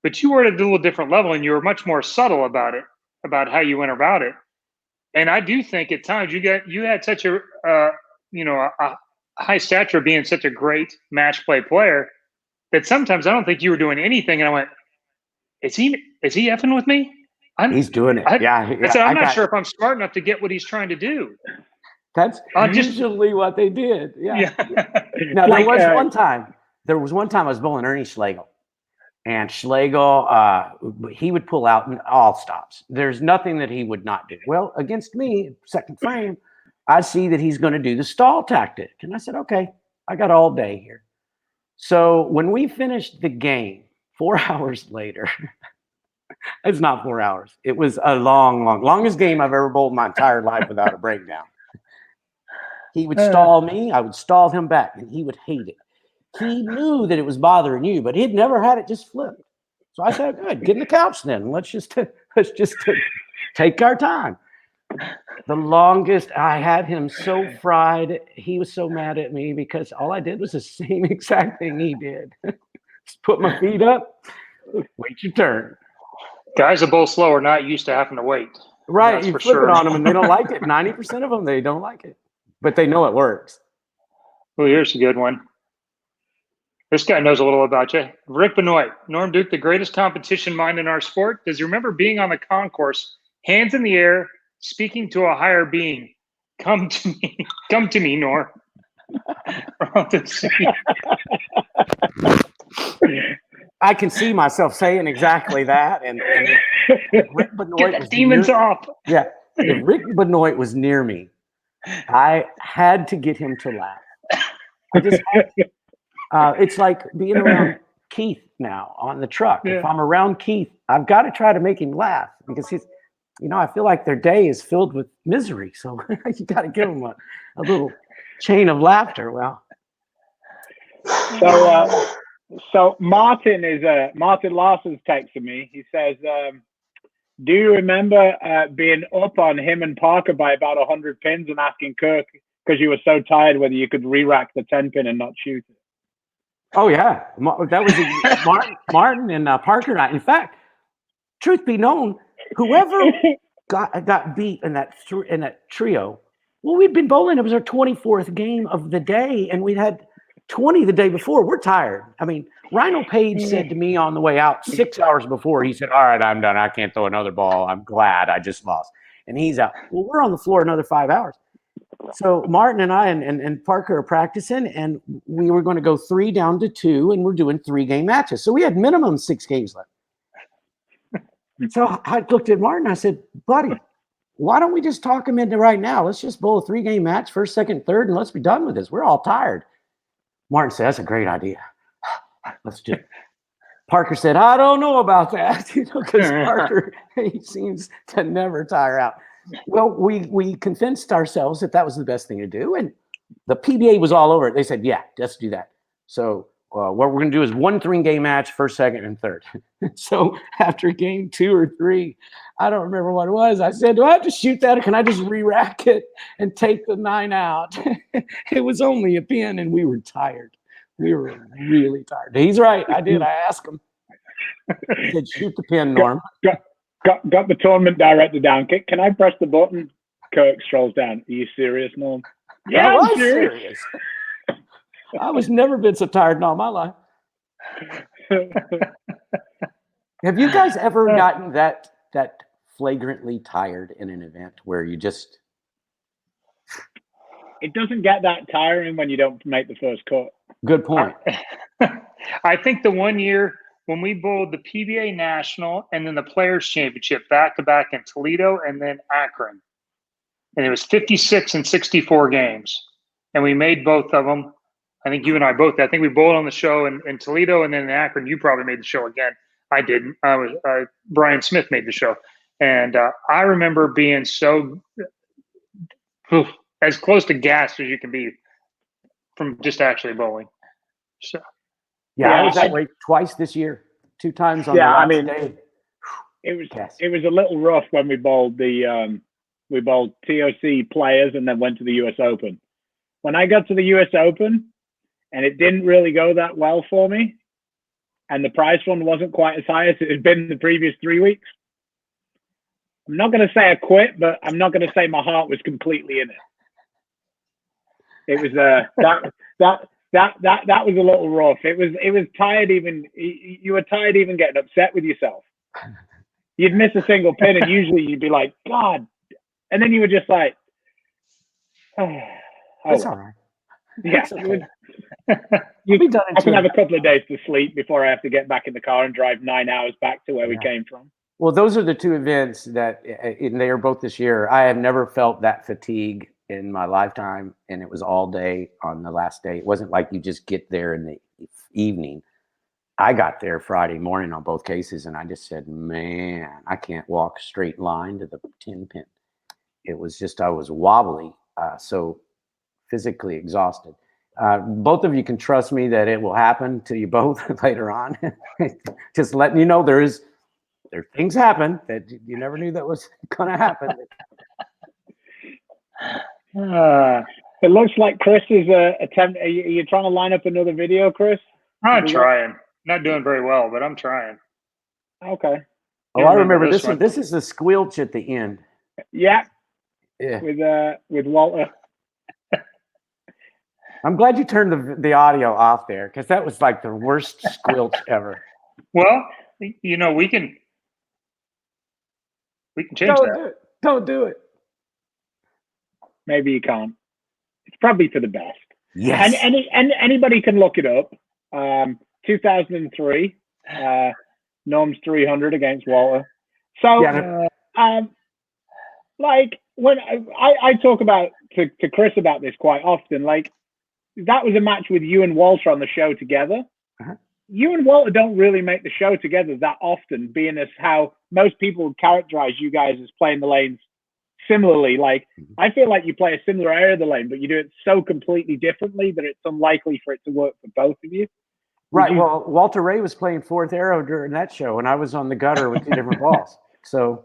but you were at a little different level, and you were much more subtle about it, about how you went about it. And I do think at times you had such a high stature of being such a great match play player that sometimes I don't think you were doing anything, and I went, is he effing with me? He's doing it. I said, I'm not sure if I'm smart enough to get what he's trying to do. That's usually what they did. Yeah. Now there was one time I was bowling Ernie Schlegel, And Schlegel, he would pull out in all stops. There's nothing that he would not do. Well, against me, second frame, I see that he's going to do the stall tactic. And I said, okay, I got all day here. So when we finished the game, 4 hours later, it's not 4 hours. It was a longest game I've ever bowled in my entire life without a breakdown. He would stall me. I would stall him back, and he would hate it. He knew that it was bothering you, but he'd never had it just flipped. So I said, good, get in the couch then. Let's just take our time. The longest, I had him so fried. He was so mad at me because all I did was the same exact thing he did. Just put my feet up, wait your turn. Guys that bowl slow are not used to having to wait. Right, you flip it on them and they don't like it. 90% of them, they don't like it. But they know it works. Well, here's a good one. This guy knows a little about you. Rick Benoit, Norm Duke, the greatest competition mind in our sport. Does he remember being on the concourse, hands in the air, speaking to a higher being? Come to me, Norm. I can see myself saying exactly that. And if Rick Benoit get the demons off. Yeah, if Rick Benoit was near me, I had to get him to laugh. I just had to. It's like being around Keith now on the truck. Yeah. If I'm around Keith, I've got to try to make him laugh because he's, I feel like their day is filled with misery. So you got to give them a little chain of laughter. Well, so Martin Larson's texting me. He says, do you remember being up on him and Parker by about 100 pins and asking Kirk, because you were so tired, whether you could re-rack the 10 pin and not shoot it? Oh yeah, that was Martin and Parker and I. In fact, truth be known, whoever got beat in that trio, well, we'd been bowling. It was our 24th game of the day, and we'd had 20 the day before. We're tired. I mean, Rhino Page said to me on the way out 6 hours before, he said, all right, I'm done. I can't throw another ball. I'm glad I just lost. And he's out. Well, we're on the floor another 5 hours. So Martin and I and Parker are practicing, and we were going to go 3 down to 2, and we're doing 3-game matches. So we had minimum 6 games left. So I looked at Martin. I said, buddy, why don't we just talk him into right now? Let's just bowl a 3-game match, first, second, third, and let's be done with this. We're all tired. Martin said, that's a great idea. Let's do it. Parker said, I don't know about that, because Parker, he seems to never tire out. Well, we convinced ourselves that was the best thing to do, and the PBA was all over it. They said, yeah, let's do that. So what we're going to do is 1 3-game match, first, second, and third. So after game 2 or 3, I don't remember what it was, I said, do I have to shoot that, or can I just re-rack it and take the 9 out? It was only a pin, and we were tired. We were really tired. He's right. I did. I asked him. He said, shoot the pin, Norm. Got the tournament director down. Can I press the button? Kirk strolls down. Are you serious, Norm? Yeah, I'm serious. I was never been so tired in all my life. Have you guys ever gotten that flagrantly tired in an event where you just... It doesn't get that tiring when you don't make the first cut. Good point. I think the one year when we bowled the PBA National and then the Players Championship back-to-back in Toledo and then Akron. And it was 56 and 64 games. And we made both of them. I think you and I both. I think we bowled on the show in Toledo, and then in Akron, you probably made the show again. I didn't. Brian Smith made the show. And I remember being so as close to gassed as you can be from just actually bowling. So. Yeah, I was that way twice this year, 2 times on the last day. It was a little rough when we bowled TOC Players and then went to the US Open. When I got to the US Open, and it didn't really go that well for me, and the prize fund wasn't quite as high as it had been the previous 3 weeks. I'm not going to say I quit, but I'm not going to say my heart was completely in it. It was that was a little rough. It was tired. Even you were tired even getting upset with yourself. You'd miss a single pin, and usually you'd be like, God, and then you were just like, oh, that's all right. Yeah, I can have a couple of days to sleep before I have to get back in the car and drive 9 hours back to where we came from. Well, those are the two events that, and they are both this year. I have never felt that fatigue in my lifetime, and it was all day on the last day. It wasn't like you just get there in the evening. I got there Friday morning on both cases, and I just said, man, I can't walk straight line to the 10 pin. It was just, I was wobbly, so physically exhausted. Both of you can trust me that it will happen to you both later on. Just letting you know there things happen that you never knew that was going to happen. It looks like Chris is attempt. Are you trying to line up another video, Chris? I'm trying. Not doing very well, but I'm trying. Okay. Oh, I remember this one. This is the squelch at the end. Yeah. With Walter. I'm glad you turned the audio off there, because that was like the worst squelch ever. Well, you know, we can change that. Don't do it. Maybe you can't. It's probably for the best. Yes. And anybody can look it up. 2003, Norm's 300 against Walter. So, like when I talk about to Chris about this quite often, like that was a match with you and Walter on the show together. Uh-huh. You and Walter don't really make the show together that often, being as how most people would characterize you guys as playing the lanes similarly. Like, I feel like you play a similar area of the lane, but you do it so completely differently that it's unlikely for it to work for both of you. Right. Well, Walter Ray was playing fourth arrow during that show, and I was on the gutter with two different balls. So,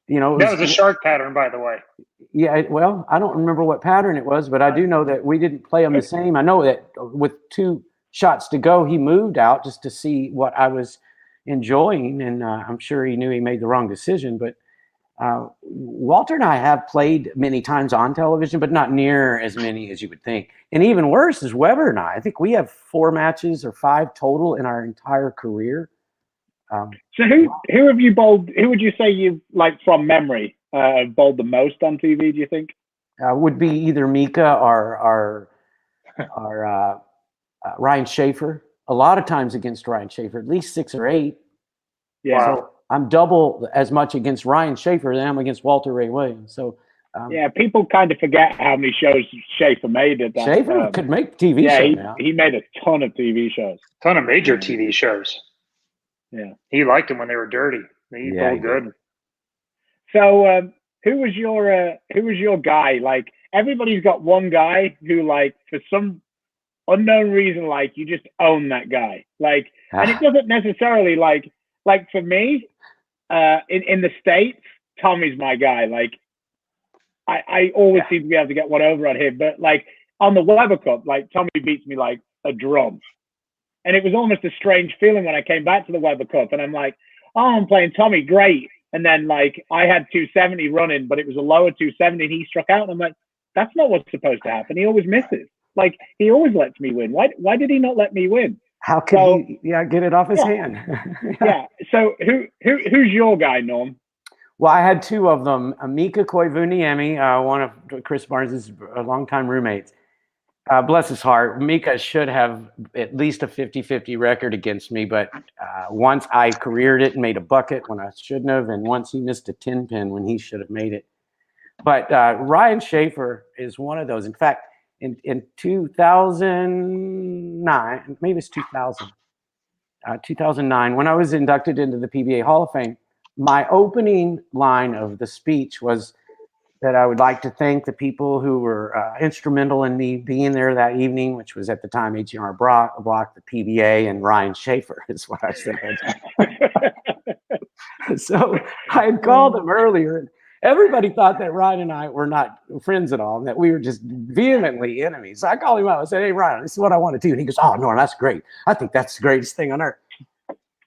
you know, that was a shark pattern, by the way. Yeah. Well, I don't remember what pattern it was, but I do know that we didn't play them the same. I know that with 2 shots to go, he moved out just to see what I was enjoying, and I'm sure he knew he made the wrong decision. But Walter and I have played many times on television, but not near as many as you would think. And even worse is Weber and I. I think we have 4 matches or 5 total in our entire career. So who have you bowled? Who would you say you've, like, from memory, bowled the most on TV, do you think? Would be either Mika or Ryan Schaefer. A lot of times against Ryan Schaefer, at least 6 or 8. Yeah. So I'm double as much against Ryan Schaefer than I'm against Walter Ray Williams. So people kind of forget how many shows Schaefer made at that. Schaefer could make TV shows now. He made a ton of TV shows. Ton of major TV shows. Yeah. He liked them when they were dirty. He bowled good. So who was your guy? Like, everybody's got one guy who, like, for some unknown reason, like, you just own that guy. Like, and it doesn't necessarily like for me, in the States, Tommy's my guy. Like, I always seem to be able to get one over on him, but like on the Weber Cup, like, Tommy beats me like a drum. And it was almost a strange feeling when I came back to the Weber Cup, and I'm like, oh, I'm playing Tommy, great. And then, like, I had 270 running, but it was a lower 270, and he struck out. And I'm like, that's not what's supposed to happen. He always misses. Like, he always lets me win. Why did he not let me win? How could he get it off his hand? So who's your guy, Norm? Well, I had 2 of them. Mika Koivuniemi, one of Chris Barnes' longtime roommates. Bless his heart, Mika should have at least a 50-50 record against me, but once I careered it and made a bucket when I shouldn't have, and once he missed a 10 pin when he should have made it. But Ryan Schaefer is one of those. In fact, in 2009, maybe it's 2009, when I was inducted into the PBA Hall of Fame, my opening line of the speech was that I would like to thank the people who were instrumental in me being there that evening, which was at the time H.R. Block, the PBA, and Ryan Schaefer is what I said. So I had called him earlier, and everybody thought that Ryan and I were not friends at all, and that we were just vehemently enemies. So I called him up and said, hey, Ryan, this is what I want to do. And he goes, oh, Norm, that's great. I think that's the greatest thing on earth.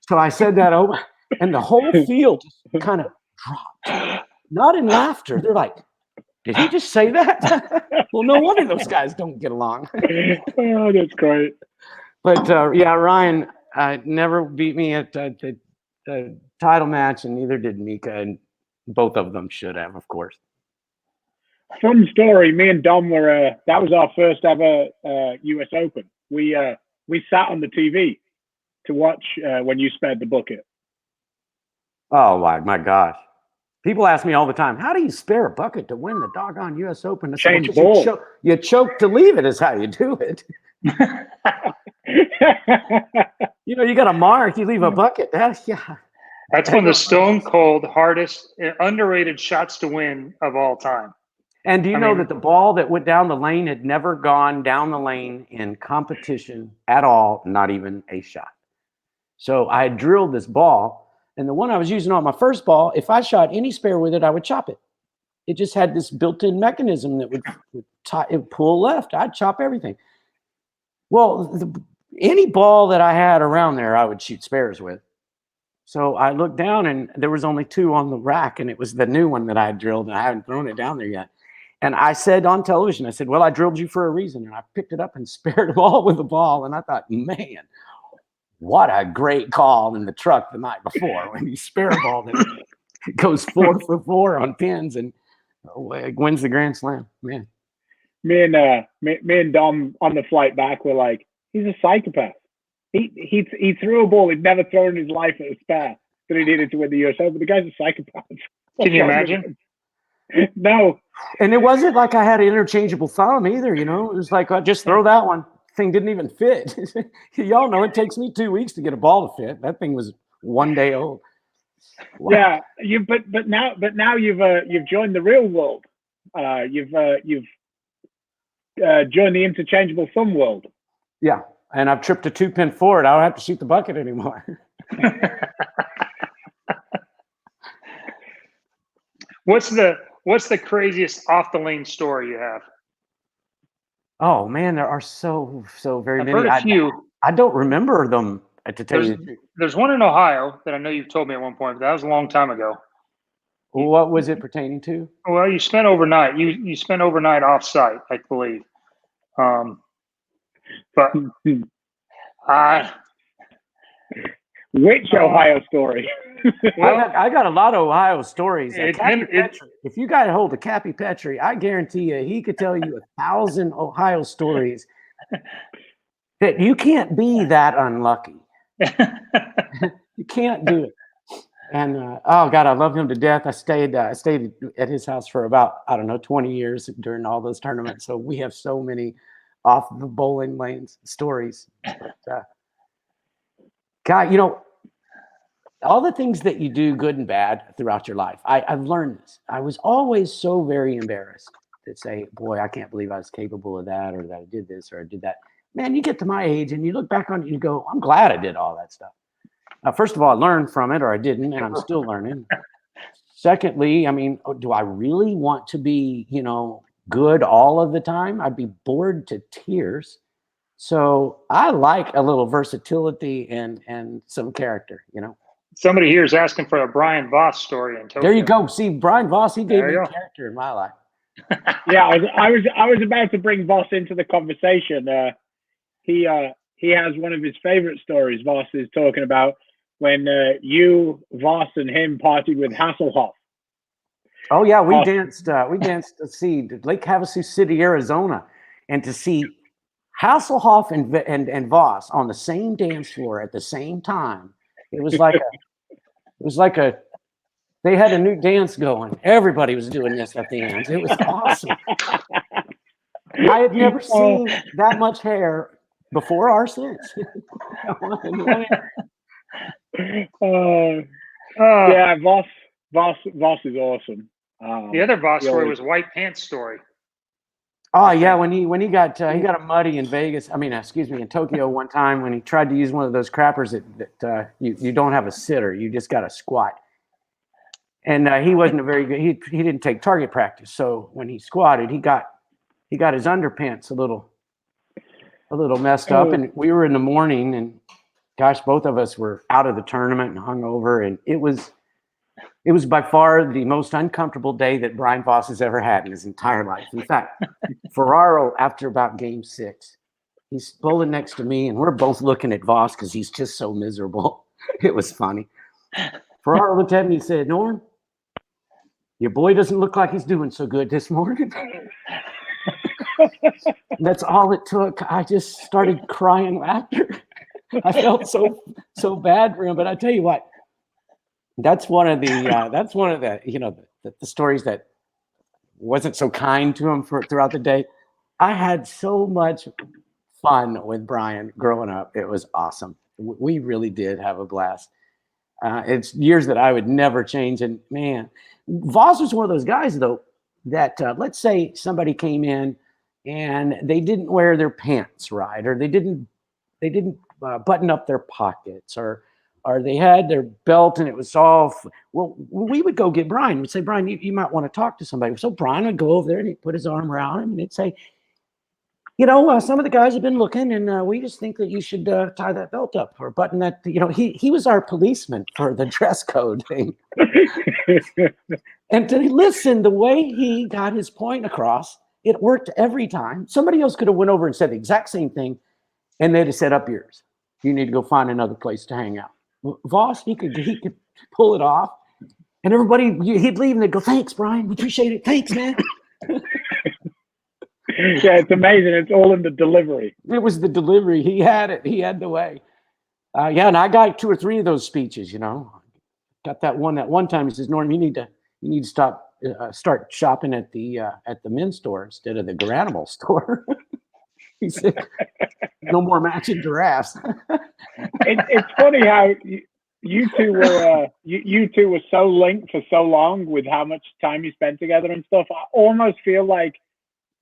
So I said that over, and the whole field just kind of dropped. Not in laughter. They're like, did he just say that? Well, no wonder those guys don't get along. Oh, that's great. But Ryan never beat me at the title match, and neither did Mika, and both of them should have, of course. Fun story. Me and Dom were, that was our first ever US Open. We sat on the TV to watch when you spared the bucket. Oh my gosh. People ask me all the time, how do you spare a bucket to win the doggone US Open? I Change ball. You choke to leave it is how you do it. You got a mark, you leave a bucket. That's one of the stone cold, hardest, underrated shots to win of all time. And do you know that the ball that went down the lane had never gone down the lane in competition at all, not even a shot. So I had drilled this ball, and the one I was using on my first ball, if I shot any spare with it, I would chop it. It just had this built-in mechanism that would pull left. I'd chop everything. Well, any ball that I had around there, I would shoot spares with. So I looked down, and there was only 2 on the rack, and it was the new one that I had drilled, and I hadn't thrown it down there yet. And I said on television, I said, well, I drilled you for a reason. And I picked it up and spared them all with the ball. And I thought, man, what a great call in the truck the night before when you spare a ball that goes 4 for 4 on pins and wins the Grand Slam. Man. Me and Dom on the flight back were like, he's a psychopath. He threw a ball he'd never thrown in his life at a spare that he needed to win the US Open. The guy's a psychopath. Can you imagine? No. And it wasn't like I had an interchangeable thumb either, It was like, I just throw that one. Thing didn't even fit. Y'all know it takes me 2 weeks to get a ball to fit. That thing was 1 day old. Wow. Yeah, but now you've joined the real world. You've joined the interchangeable thumb world. Yeah, and I've tripped a 2-pin forward. I don't have to shoot the bucket anymore. What's the craziest off the lane story you have? Oh man, there are so very many. I've heard a few. I don't remember them to tell you. There's one in Ohio that I know you've told me at one point, but that was a long time ago. What was it pertaining to? Well, you spent overnight. You spent overnight off site, I believe. But which Ohio story? Well, I got a lot of Ohio stories. If you got a hold of Cappy Petrie, I guarantee you he could tell you 1,000 Ohio stories that you can't be that unlucky. You can't do it. And oh God, I love him to death. I stayed at his house for about 20 years during all those tournaments. So we have so many off the bowling lanes stories. But, God, all the things that you do, good and bad, throughout your life. I've learned this. I was always so very embarrassed to say, boy, I can't believe I was capable of that, or that I did this, or I did that. Man, you get to my age and you look back on it and you go, I'm glad I did all that stuff. First of all, I learned from it, or I didn't, and I'm still learning. Secondly, do I really want to be, good all of the time? I'd be bored to tears. So I like a little versatility and some character, Somebody here is asking for a Brian Voss story in Tokyo. There you go. See, Brian Voss, he gave me a character in my life. Yeah, I was about to bring Voss into the conversation. He has one of his favorite stories. Voss is talking about when you, Voss, and him partied with Hasselhoff. Oh yeah, we danced to see Lake Havasu City, Arizona, and to see Hasselhoff and Voss on the same dance floor at the same time. It was like they had a new dance going. Everybody was doing this at the end. It was awesome. I had never seen that much hair before or since. Yeah, Voss is awesome. The other Voss story was White Pants story. Oh yeah, when he got a muddy in Vegas. In Tokyo one time when he tried to use one of those crappers that you don't have a sitter, you just got to squat. And he wasn't a very good. He didn't take target practice, so when he squatted, he got his underpants a little messed up. And we were in the morning, and gosh, both of us were out of the tournament and hungover, and it was by far the most uncomfortable day that Brian Voss has ever had in his entire life. In fact, Ferraro, after about game 6, he's bowling next to me, and we're both looking at Voss because he's just so miserable. It was funny. Ferraro looked at me and said, Norm, your boy doesn't look like he's doing so good this morning. That's all it took. I just started crying laughter. I felt so bad for him. But I tell you what, that's one of the the stories that wasn't so kind to him throughout the day. I had so much fun with Brian growing up. It was awesome. We really did have a blast. It's years that I would never change. And man, Voss was one of those guys though that let's say somebody came in and they didn't wear their pants right, or they didn't button up their pockets, or they had their belt and it was off. Well, we would go get Brian. We'd say, Brian, you might want to talk to somebody. So Brian would go over there and he'd put his arm around him and he'd say, some of the guys have been looking, and we just think that you should tie that belt up or button that. He was our policeman for the dress code thing. And to listen, the way he got his point across, it worked every time. Somebody else could have went over and said the exact same thing, and they'd have set up yours. You need to go find another place to hang out. Voss, he could pull it off, and everybody, he'd leave and they'd go, "Thanks, Brian. We appreciate it. Thanks, man." Yeah, it's amazing. It's all in the delivery. It was the delivery. He had it. He had the way. And I got 2 or 3 of those speeches. Got that one time. He says, "Norm, you need to start shopping at the men's store instead of the Garanimal store." He said, "No more matching giraffes." It's funny how you two were so linked for so long with how much time you spent together and stuff. I almost feel like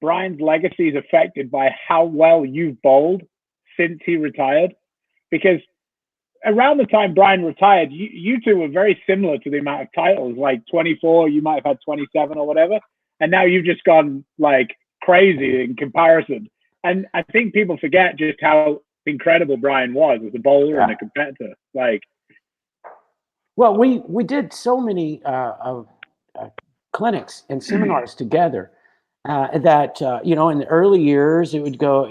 Brian's legacy is affected by how well you've bowled since he retired, because around the time Brian retired, you two were very similar to the amount of titles, like 24, you might have had 27 or whatever. And now you've just gone like crazy in comparison. And I think people forget just how incredible Brian was as a bowler and a competitor. Well, we did so many clinics and seminars together. That in the early years, it would go,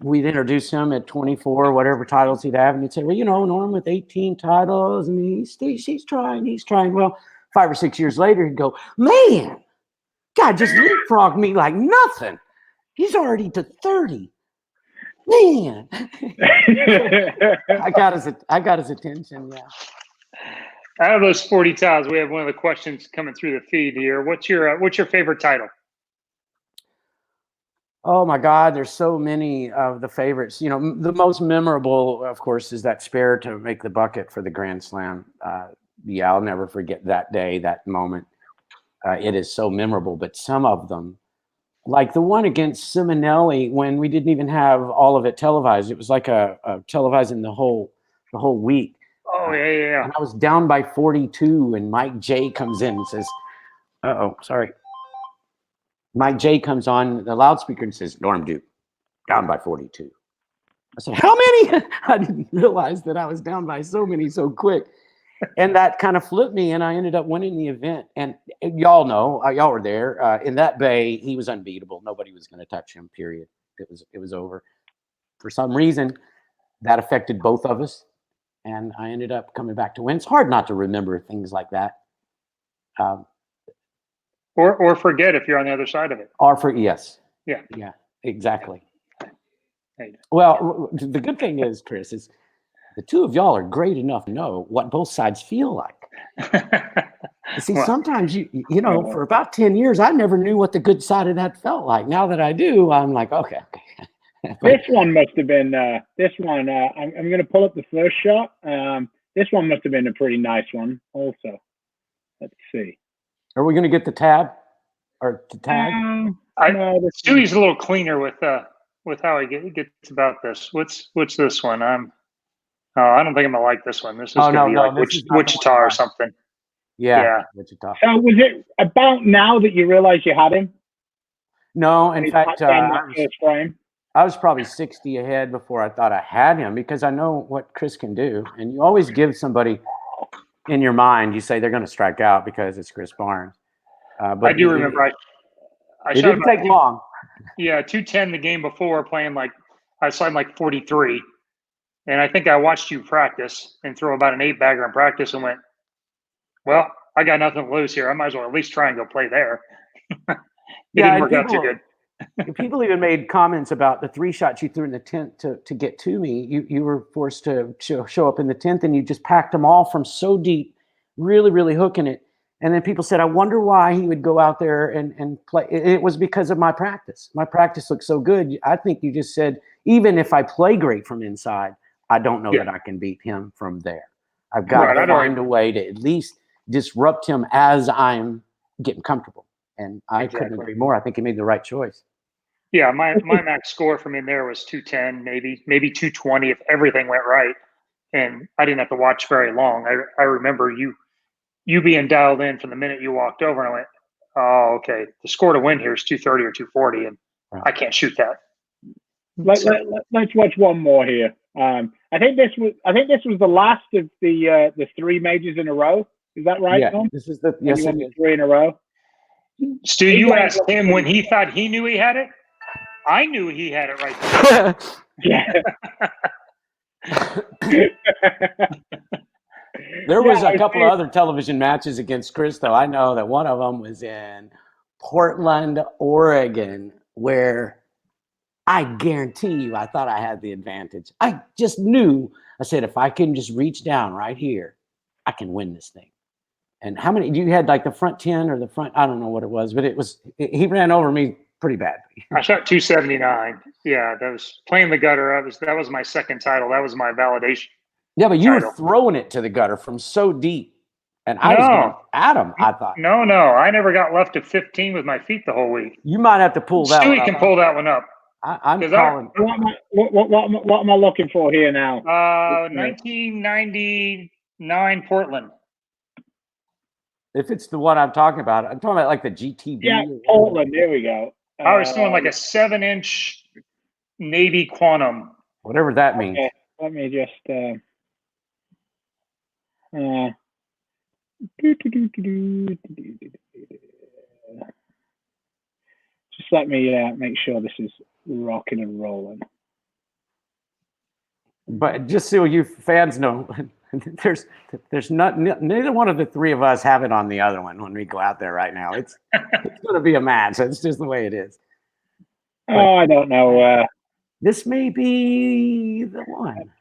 we'd introduce him at 24, whatever titles he'd have, and he'd say, well, Norm with 18 titles, I mean, he's trying. Well, 5 or 6 years later, he'd go, man, God just leapfrogged me like nothing. He's already to 30. Man. I got his attention, yeah. Out of those 40 titles, we have one of the questions coming through the feed here. What's your favorite title? Oh my God, there's so many of the favorites. The most memorable, of course, is that spare to make the bucket for the Grand Slam. I'll never forget that day, that moment. It is so memorable. But some of them, like the one against Simonelli, when we didn't even have all of it televised, it was like a televising the whole week. Oh, yeah. And I was down by 42, and Mike J comes in and says, sorry. Mike J comes on the loudspeaker and says, Norm Duke, down by 42. I said, how many? I didn't realize that I was down by so many so quick. And that kind of flipped me, and I ended up winning the event. And y'all know, y'all were there. In that bay, he was unbeatable. Nobody was going to touch him, period. It was over. For some reason, that affected both of us. And I ended up coming back to win. It's hard not to remember things like that. Or forget if you're on the other side of it. Yes. Yeah, exactly. Well, the good thing is, Chris, is the two of y'all are great enough to know what both sides feel like. See, sometimes for about 10 years, I never knew what the good side of that felt like. Now that I do, I'm like, okay. This one must have been I'm going to pull up the first shot. This one must have been a pretty nice one also. Let's see. Are we going to get the tab or the tag? Stewie's a little cleaner with how he gets about this. What's this one? I don't think I'm gonna like this one. This is gonna be like Wichita or something. Yeah, Wichita. So was it about now that you realized you had him? No, in fact, I was probably 60 ahead before I thought I had him, because I know what Chris can do. And you always give somebody in your mind, you say they're going to strike out because it's Chris Barnes. But I do remember it didn't take long. Yeah, 210 the game before, playing I was playing 43. And I think I watched you practice and throw about an 8-bagger in practice and went, well, I got nothing to lose here. I might as well at least try and go play there. didn't work out too good. People even made comments about the 3 shots you threw in the 10th to get to me. You were forced to show up in the 10th, and you just packed them all from so deep, really, really hooking it. And then people said, I wonder why he would go out there and play. It was because of my practice. My practice looked so good. I think you just said, even if I play great from inside, I don't know that I can beat him from there. I've got to find a way to at least disrupt him as I'm getting comfortable. And I couldn't agree more. I think he made the right choice. Yeah, my max score from in there was 210, maybe 220 if everything went right. And I didn't have to watch very long. I remember you being dialed in from the minute you walked over, and I went, oh, okay, the score to win here is 230 or 240, and I can't shoot that. Let's watch one more here. I think this was the last of the 3 majors in a row. Is that right, Yeah, Tom? this is the yes, it is. 3 in a row. Stu, you asked him when he thought he knew he had it. I knew he had it right there. There was a couple of other television matches against Chris, though. I know that one of them was in Portland, Oregon, where I guarantee you I thought I had the advantage. I just knew. I said, if I can just reach down right here, I can win this thing. And how many? You had like the front 10 or the front, I don't know what it was, but he ran over me pretty badly. I shot 279. Yeah, that was playing the gutter. That was my second title. That was my validation. Yeah, but you were throwing it to the gutter from so deep. And I was going at him, I thought. No. I never got left of 15 with my feet the whole week. You might have to pull that one up. Stewie can pull that one up. I'm calling. What am I looking for here now? 1999 Portland. If it's the one I'm talking about like the GTB. Yeah, Portland. There we go. I was throwing like a 7-inch Navy Quantum. Whatever that means. Okay. Let me just just let me make sure this is rocking and rolling. But just so you fans know, there's neither one of the 3 of us have it on the other one when we go out there right now. It's going to be a match. It's just the way it is. But, I don't know. This may be the one.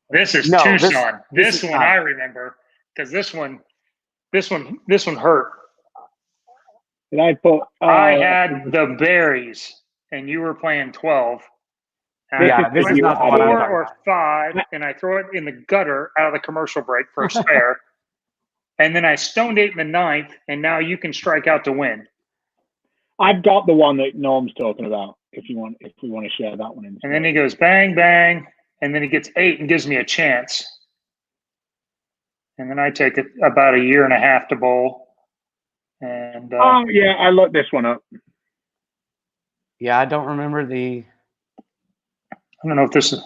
This is Tucson. This one I remember because this one hurt. Did I put? I had the berries, and you were playing 12. This is not 4 or 5, and I throw it in the gutter out of the commercial break for a spare. And then I stoned 8 in the 9th, and now you can strike out to win. I've got the one that Norm's talking about. If we want to share that one. And then he goes bang, bang, and then he gets 8 and gives me a chance. And then I take it about 1.5 years to bowl. And yeah, I looked this one up. Yeah, I don't remember the. I don't know if this is.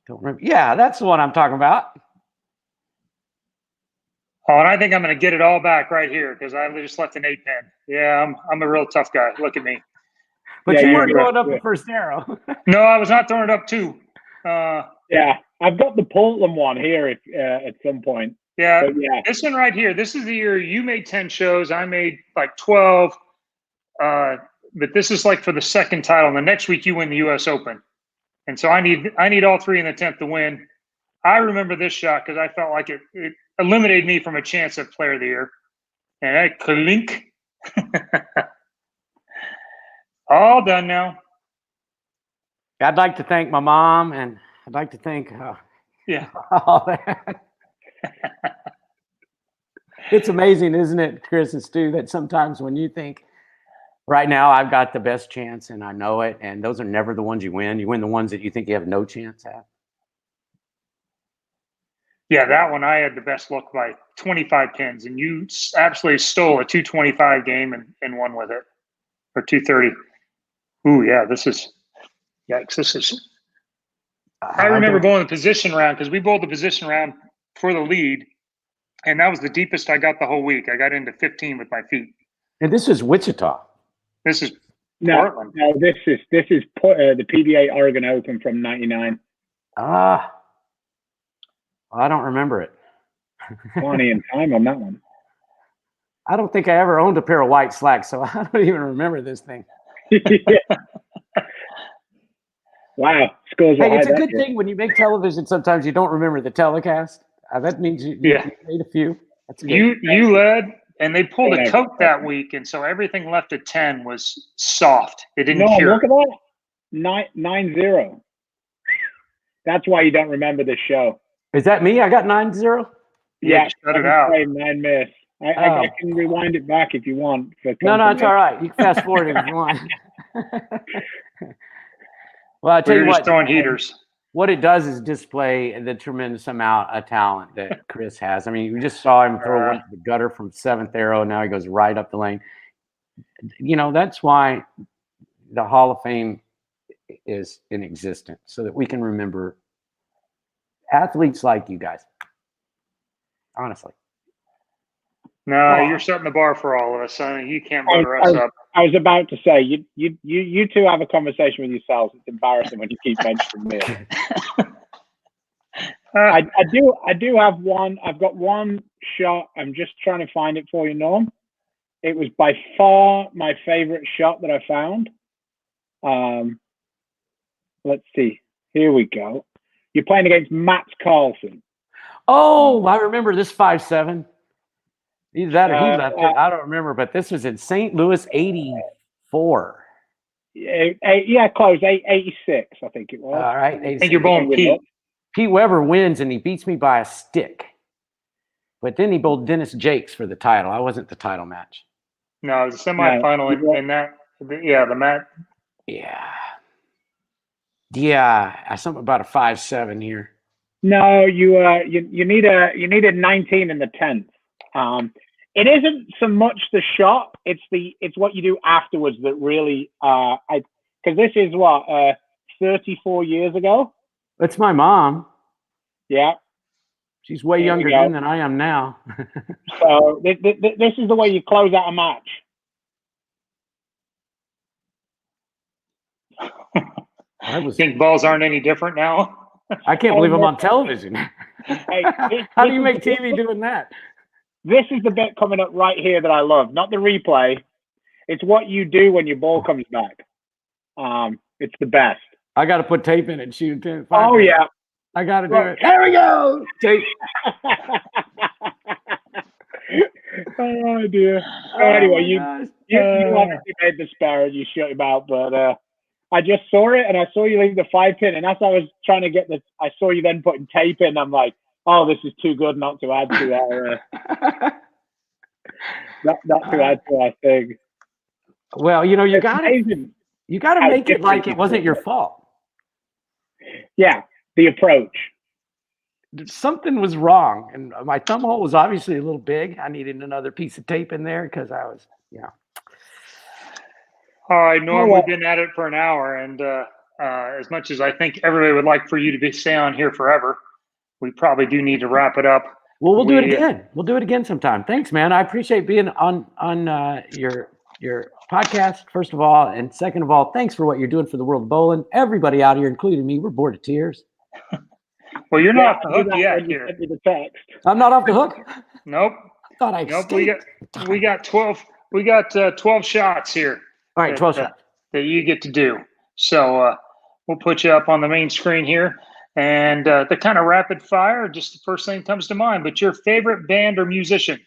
Don't remember. Yeah, that's the one I'm talking about. Oh, and I think I'm going to get it all back right here because I just left an 8-pin. Yeah, I'm a real tough guy. Look at me. But you weren't throwing up the first arrow. No, I was not throwing it up too. Yeah, I've got the Portland one here at some point. Yeah, this one right here. This is the year you made 10 shows. I made like 12. But this is like for the second title. And the next week you win the U.S. Open. And so I need all 3 in the 10th to win. I remember this shot because I felt like it eliminated me from a chance at Player of the Year. And I clink. All done now. I'd like to thank my mom, and I'd like to thank all that. It's amazing, isn't it, Chris and Stu, that sometimes when you think, right now I've got the best chance and I know it, and those are never the ones you win. You win the ones that you think you have no chance at. Yeah, that one I had the best look by 25 pins, and you absolutely stole a 225 game and won with it, or 230. Ooh, yeah, this is yikes. This is. I remember bowling the position round because we bowled the position round for the lead, and that was the deepest I got the whole week. I got into 15 with my feet. And this is Wichita. This is Portland. No, this is the PBA Oregon Open from '99. I don't remember it. Plenty in time on that one. I don't think I ever owned a pair of white slacks, so I don't even remember this thing. Wow, scores were Hey, it's high a good thing when you make television. Sometimes you don't remember the telecast. That means you made a few. That's good. You led, and they pulled a coat that week, and so everything left at 10 was soft. It didn't cure. Look at that. 9-0. That's why you don't remember this show. Is that me? I got 9-0? Yeah, shut it out. 9 miss. I can rewind it back if you want. No, it's all right. You can fast forward if you want. Well, I tell you what, throwing heaters. What it does is display the tremendous amount of talent that Chris has. I mean, we just saw him throw one to the gutter from 7th arrow. Now he goes right up the lane. You know, that's why the Hall of Fame is in existence, so that we can remember athletes like you guys. Honestly. No, you're setting the bar for all of us. You can't butter us up. I was about to say, you two have a conversation with yourselves. It's embarrassing when you keep mentioning me. I do have one. I've got one shot. I'm just trying to find it for you, Norm. It was by far my favorite shot that I found. Let's see. Here we go. You're playing against Mats Carlson. Oh, I remember this 5-7. Either that or he left it. I don't remember, but this was in St. Louis, 84. Yeah, close. 86, I think it was. All right. I think you're bowling Pete. Pete Weber wins, and he beats me by a stick. But then he bowled Dennis Jakes for the title. I wasn't the title match. No, it was a semifinal in that. Yeah, the match. Yeah. Something about a 5-7 here. No, you need a 19 in the 10th. It isn't so much the shot; it's what you do afterwards that really. Because this is 34 years ago. That's my mom. Yeah, she's way younger then than I am now. So this is the way you close out a match. Think balls aren't any different now? I can't believe I'm on television. How do you make TV doing that? This is the bit coming up right here that I love. Not the replay. It's what you do when your ball comes back. It's the best. I got to put tape in it and shoot 10. Yeah. I got to do it. There we go. Tape. Oh, dear. Anyway, you obviously made the spare and you shut him out, but I just saw it and I saw you leave the 5-pin, and as I was trying to get I saw you then putting tape in. I'm like, oh, this is too good not to add to our not to add to our thing. Well, you got to make it like it wasn't your fault. Yeah, the approach. Something was wrong, and my thumb hole was obviously a little big. I needed another piece of tape in there because I was, All right, Norm, we've been at it for an hour, and as much as I think everybody would like for you to stay on here forever, we probably do need to wrap it up. Well, we'll do it again. We'll do it again sometime. Thanks, man. I appreciate being on your podcast, first of all, and second of all, thanks for what you're doing for the world of bowling. Everybody out here, including me, we're bored to tears. Well, you're not off the hook yet here. I'm not off the hook? Nope. We got 12. We got 12 shots here. All right, 12 shots that you get to do. So we'll put you up on the main screen here, and the kind of rapid fire, just the first thing that comes to mind. But your favorite band or musician?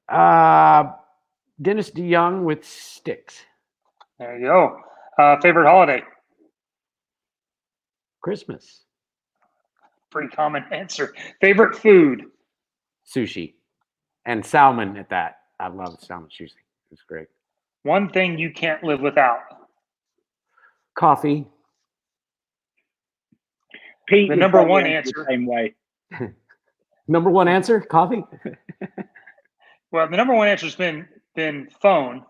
Dennis DeYoung with Styx. There you go. Favorite holiday? Christmas. Pretty common answer. Favorite food? Sushi. And salmon at that. I love salmon sushi. It's great. One thing you can't live without? Coffee. Pete, the number one answer. The same way. Number one answer? Coffee? Well, the number one answer has been phone.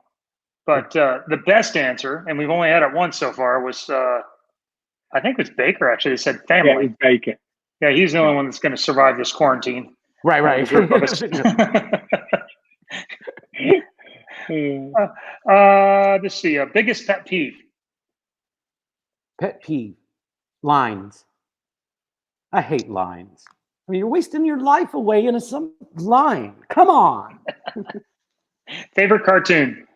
But the best answer, and we've only had it once so far, was I think it was Baker, actually. They said family. Yeah, it was Baker. Yeah, he's the only one that's going to survive this quarantine. Right. Let's see. Biggest pet peeve. Pet peeve. Lines. I hate lines. I mean, you're wasting your life away in some line. Come on. Favorite cartoon?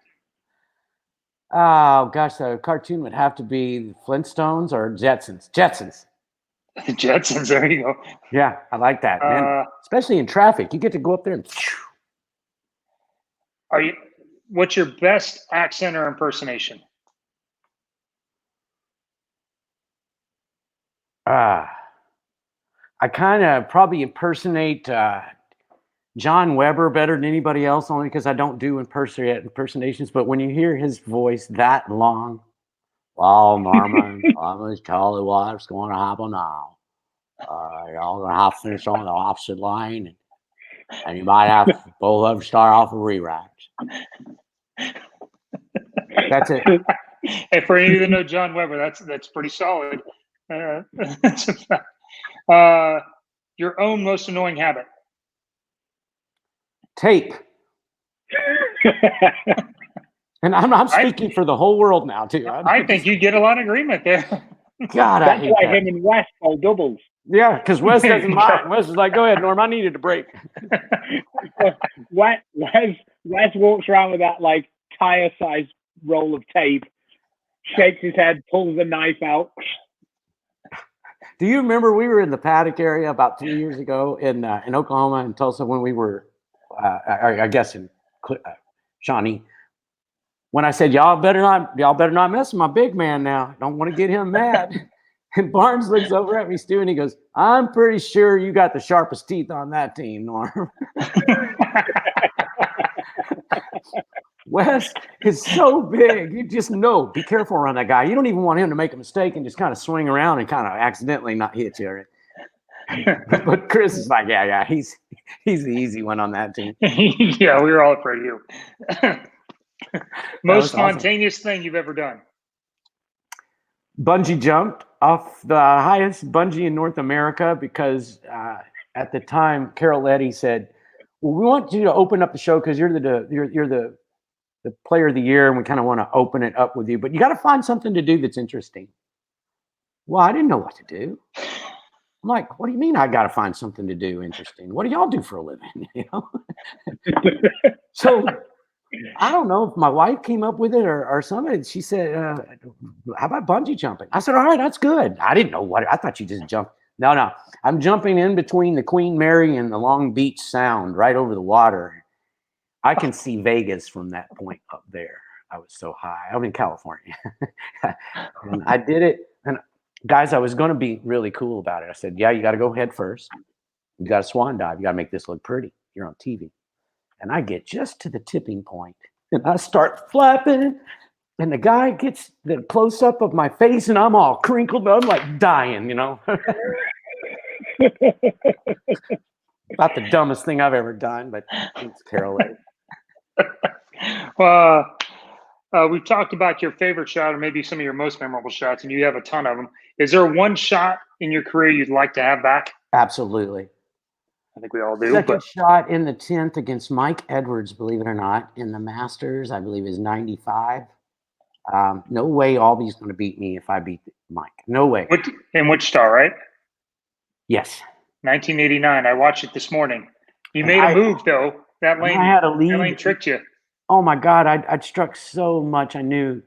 Oh gosh, the cartoon would have to be the Flintstones or Jetsons. Jetsons. The Jetsons. There you go. Yeah, I like that, man. Especially in traffic, you get to go up there and. What's your best accent or impersonation? I kind of probably impersonate John Weber better than anybody else, only because I don't do impersonations. But when you hear his voice that long, well, Norman, I'm going to tell you what's going to happen now. Y'all going to have to finish on the opposite line, and you might have to both of them start off with rewrites. That's it. Hey, for any of you that know John Weber, that's pretty solid. Your own most annoying habit? Tape. And I'm speaking for the whole world now, too. I think you get a lot of agreement there. God, that's why him and Wes all doubles. Yeah, because Wes doesn't mind. Wes is like, go ahead, Norm, I needed a break. Wes walks around with that like tire-sized roll of tape, shakes his head, pulls the knife out. Do you remember we were in the paddock area about 3 years ago in Oklahoma and Tulsa when we were, I guess in Shawnee, when I said y'all better not mess with my big man now. Don't want to get him mad. And Barnes looks over at me, Stu, and he goes, "I'm pretty sure you got the sharpest teeth on that team, Norm." Wes is so big. You just know. Be careful around that guy. You don't even want him to make a mistake and just kind of swing around and kind of accidentally not hit you. But Chris is like, yeah, he's the easy one on that team. Yeah, we were all afraid of you. Most spontaneous thing you've ever done? Bungee jumped off the highest bungee in North America because at the time Carol Eddy said, "Well, we want you to open up the show because you're the player of the year, and we kind of want to open it up with you. But you got to find something to do that's interesting." Well, I didn't know what to do. I'm like, "What do you mean I got to find something to do interesting? What do y'all do for a living?" You know. So I don't know if my wife came up with it or somebody. She said, "How about bungee jumping?" I said, "All right, that's good." I didn't know what. I thought you just jumped. No. I'm jumping in between the Queen Mary and the Long Beach Sound, right over the water. I can see Vegas from that point up there. I was so high. I'm in California. And I did it. And guys, I was going to be really cool about it. I said, "Yeah, you got to go head first. You got to swan dive. You got to make this look pretty. You're on TV." And I get just to the tipping point, and I start flapping, and the guy gets the close-up of my face, and I'm all crinkled. I'm like dying, you know. About the dumbest thing I've ever done, but it's Carol. We've talked about your favorite shot or maybe some of your most memorable shots, and you have a ton of them. Is there one shot in your career you'd like to have back? Absolutely. I think we all do. Second shot in the 10th against Mike Edwards, believe it or not, in the Masters, I believe is 95. No way Albie's going to beat me if I beat Mike. No way. In which star, right? Yes. 1989. I watched it this morning. You made a move, though. That lane, I had a lead. That lane tricked you. Oh, my God. I'd struck so much. I knew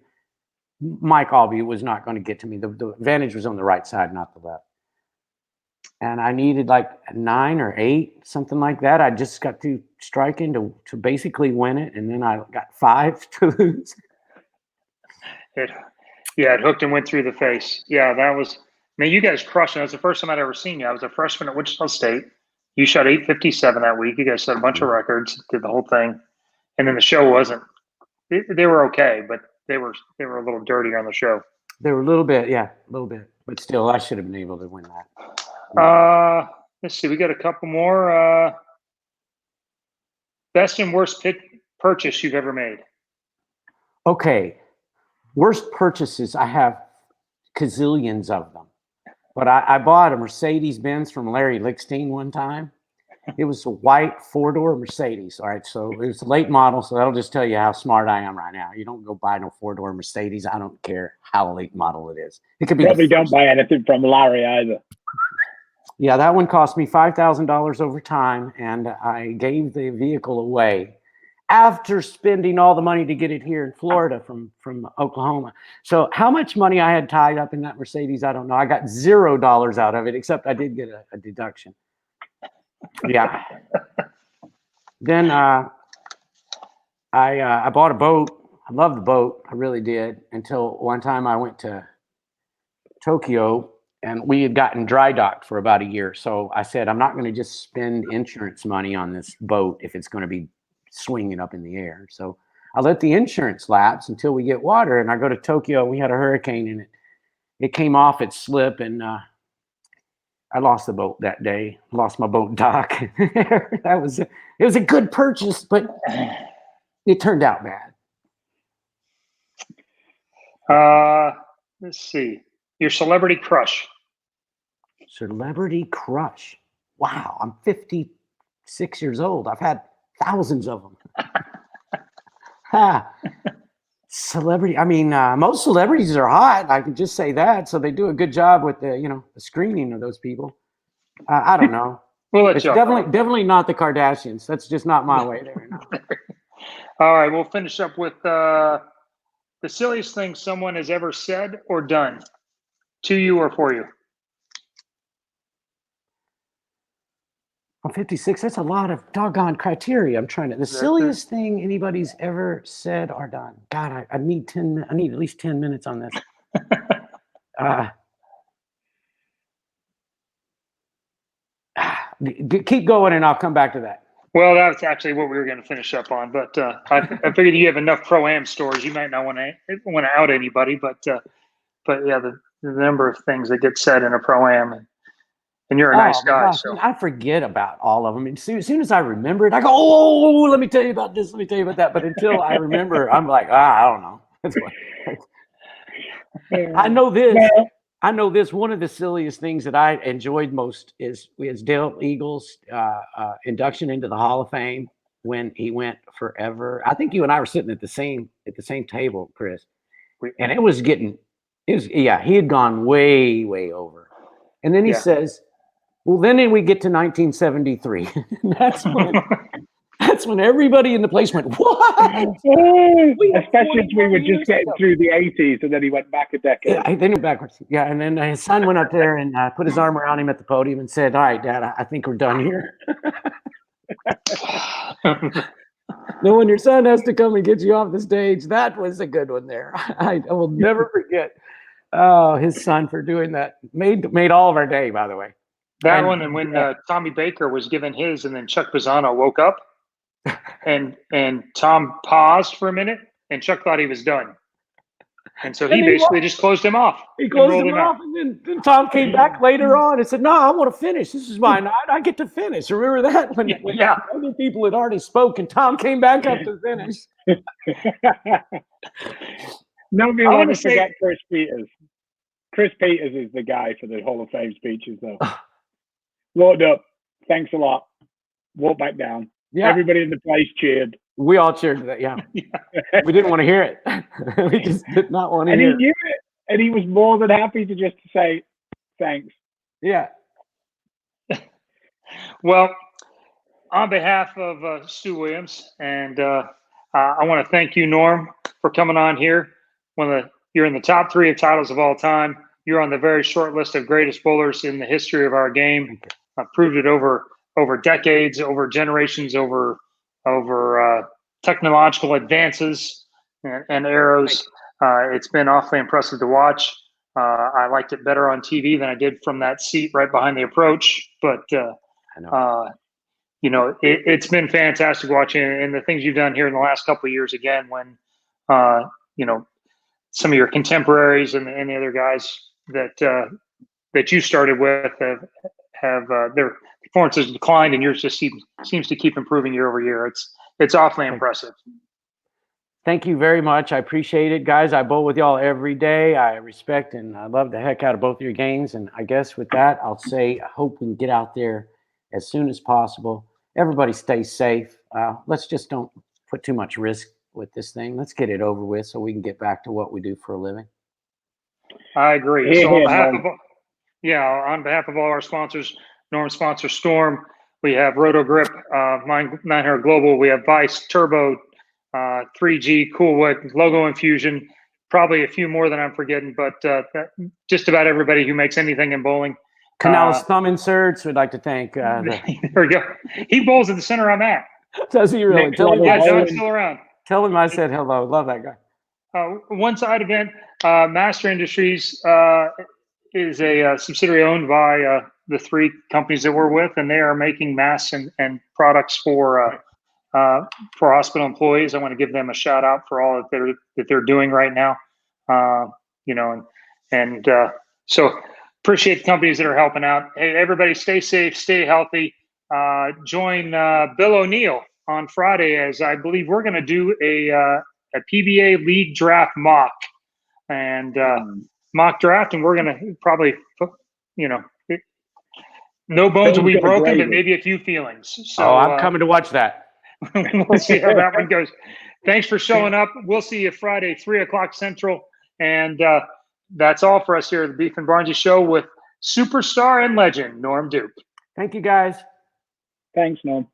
Mike Albie was not going to get to me. The advantage was on the right side, not the left. And I needed like a 9 or 8, something like that. I just got through striking to basically win it, and then I got 5 to lose. It hooked and went through the face. Yeah, that was. I mean, you guys crushed it. That was the first time I'd ever seen you. I was a freshman at Wichita State. You shot 857 that week. You guys set a bunch of records, did the whole thing, and then the show wasn't. They were okay, but they were a little dirty on the show. They were a little bit, but still, I should have been able to win that. Let's see. We got a couple more. Best and worst purchase you've ever made. Okay. Worst purchases. I have gazillions of them. But I bought a Mercedes-Benz from Larry Lickstein one time. It was a white 4-door Mercedes. All right. So it was a late model. So that'll just tell you how smart I am right now. You don't go buy no 4-door Mercedes. I don't care how late model it is. It could be. Probably don't buy anything from Larry either. Yeah, that one cost me $5,000 over time, and I gave the vehicle away after spending all the money to get it here in Florida from Oklahoma. So how much money I had tied up in that Mercedes, I don't know. I got $0 out of it, except I did get a deduction. Yeah. Then I bought a boat. I loved the boat. I really did, until one time I went to Tokyo, and we had gotten dry docked for about a year. So I said, I'm not going to just spend insurance money on this boat if it's going to be swinging up in the air. So I let the insurance lapse until we get water. And I go to Tokyo. We had a hurricane, and it came off its slip, and I lost the boat that day. Lost my boat dock. It was a good purchase, but it turned out bad. Let's see. Your celebrity crush. Celebrity crush. Wow, I'm 56 years old. I've had thousands of them. Celebrity. I mean, most celebrities are hot. I can just say that. So they do a good job with the screening of those people. I don't know. It's definitely not the Kardashians. That's just not my way there. No. All right, we'll finish up with the silliest thing someone has ever said or done to you or for you. I'm 56. That's a lot of doggone criteria. I'm trying to. The silliest thing anybody's ever said or done. God, I need 10. I need at least 10 minutes on this. Keep going, and I'll come back to that. Well, that's actually what we were going to finish up on, but I figured you have enough pro-am stories. You might not want to out anybody, but yeah, the number of things that get said in a pro-am, and you're a nice guy. Gosh, so I forget about all of them. And as soon as I remember it, I go, oh, let me tell you about this. Let me tell you about that. But until I remember, I'm like, I don't know. That's what. I know this. I know this. One of the silliest things that I enjoyed most is Dale Eagles' induction into the Hall of Fame when he went forever. I think you and I were sitting at the same table, Chris, and he had gone way, way over. And then he says, well, then we get to 1973. That's when everybody in the place went, what? Especially as we were just getting through the 80s, and then he went back a decade. Yeah, then he went backwards. Yeah, and then his son went up there and put his arm around him at the podium and said, all right, Dad, I think we're done here. Then when your son has to come and get you off the stage, that was a good one there. I will never forget his son for doing that. Made all of our day, by the way. That one, and when Tommy Baker was given his, and then Chuck Pisano woke up, and Tom paused for a minute, and Chuck thought he was done, and so he basically just closed him off. He closed him off, and then Tom came back later on and said, "No, I want to finish. This is my night. I get to finish." Remember that when other people had already spoken, Tom came back up to finish. Nobody will ever forget Chris Peters. Chris Peters is the guy for the Hall of Fame speeches, though. Walked up, thanks a lot. Walked back down. Yeah. Everybody in the place cheered. We all cheered for that, yeah. We didn't want to hear it. We just did not want to hear it. And he knew it. And he was more than happy to just say, thanks. Yeah. Well, on behalf of Stu Williams, and I want to thank you, Norm, for coming on here. You're in the top 3 of titles of all time. You're on the very short list of greatest bowlers in the history of our game. I've proved it over decades, over generations, over technological advances and eras. It's been awfully impressive to watch. I liked it better on TV than I did from that seat right behind the approach. But it's been fantastic watching, and the things you've done here in the last couple of years. Again, when some of your contemporaries and the other guys that you started with have their performances declined, and yours just seems to keep improving year over year. It's awfully impressive. Thank you very much. I appreciate it, guys. I bowl with y'all every day. I respect and I love the heck out of both of your games. And I guess with that, I'll say I hope we can get out there as soon as possible. Everybody stay safe. Let's just don't put too much risk with this thing. Let's get it over with so we can get back to what we do for a living. I agree. So Yeah, on behalf of all our sponsors, Norm sponsor Storm. We have Roto Grip, 900 Global. We have Vice, Turbo, 3G, Coolwood, Logo Infusion. Probably a few more than I'm forgetting, but just about everybody who makes anything in bowling. Canal's Thumb Inserts. We'd like to thank. There we go. He bowls at the center I'm at. Does he really? Yeah, John's still around. Tell him I said hello. Love that guy. One side event, Master Industries is a subsidiary owned by the three companies that we're with, and they are making masks and products for hospital employees. I want to give them a shout out for all that they're doing right now. So appreciate the companies that are helping out. Hey, everybody, stay safe, stay healthy. Join Bill O'Neill on Friday, as I believe we're going to do a PBA league draft mock and draft, and we're going to probably, no bones will be broken, but maybe a few feelings. So I'm coming to watch that. We'll see how that one goes. Thanks for showing up. We'll see you Friday, 3:00 Central. And that's all for us here at the Beef and Barnzy Show with superstar and legend, Norm Duke. Thank you, guys. Thanks, Norm.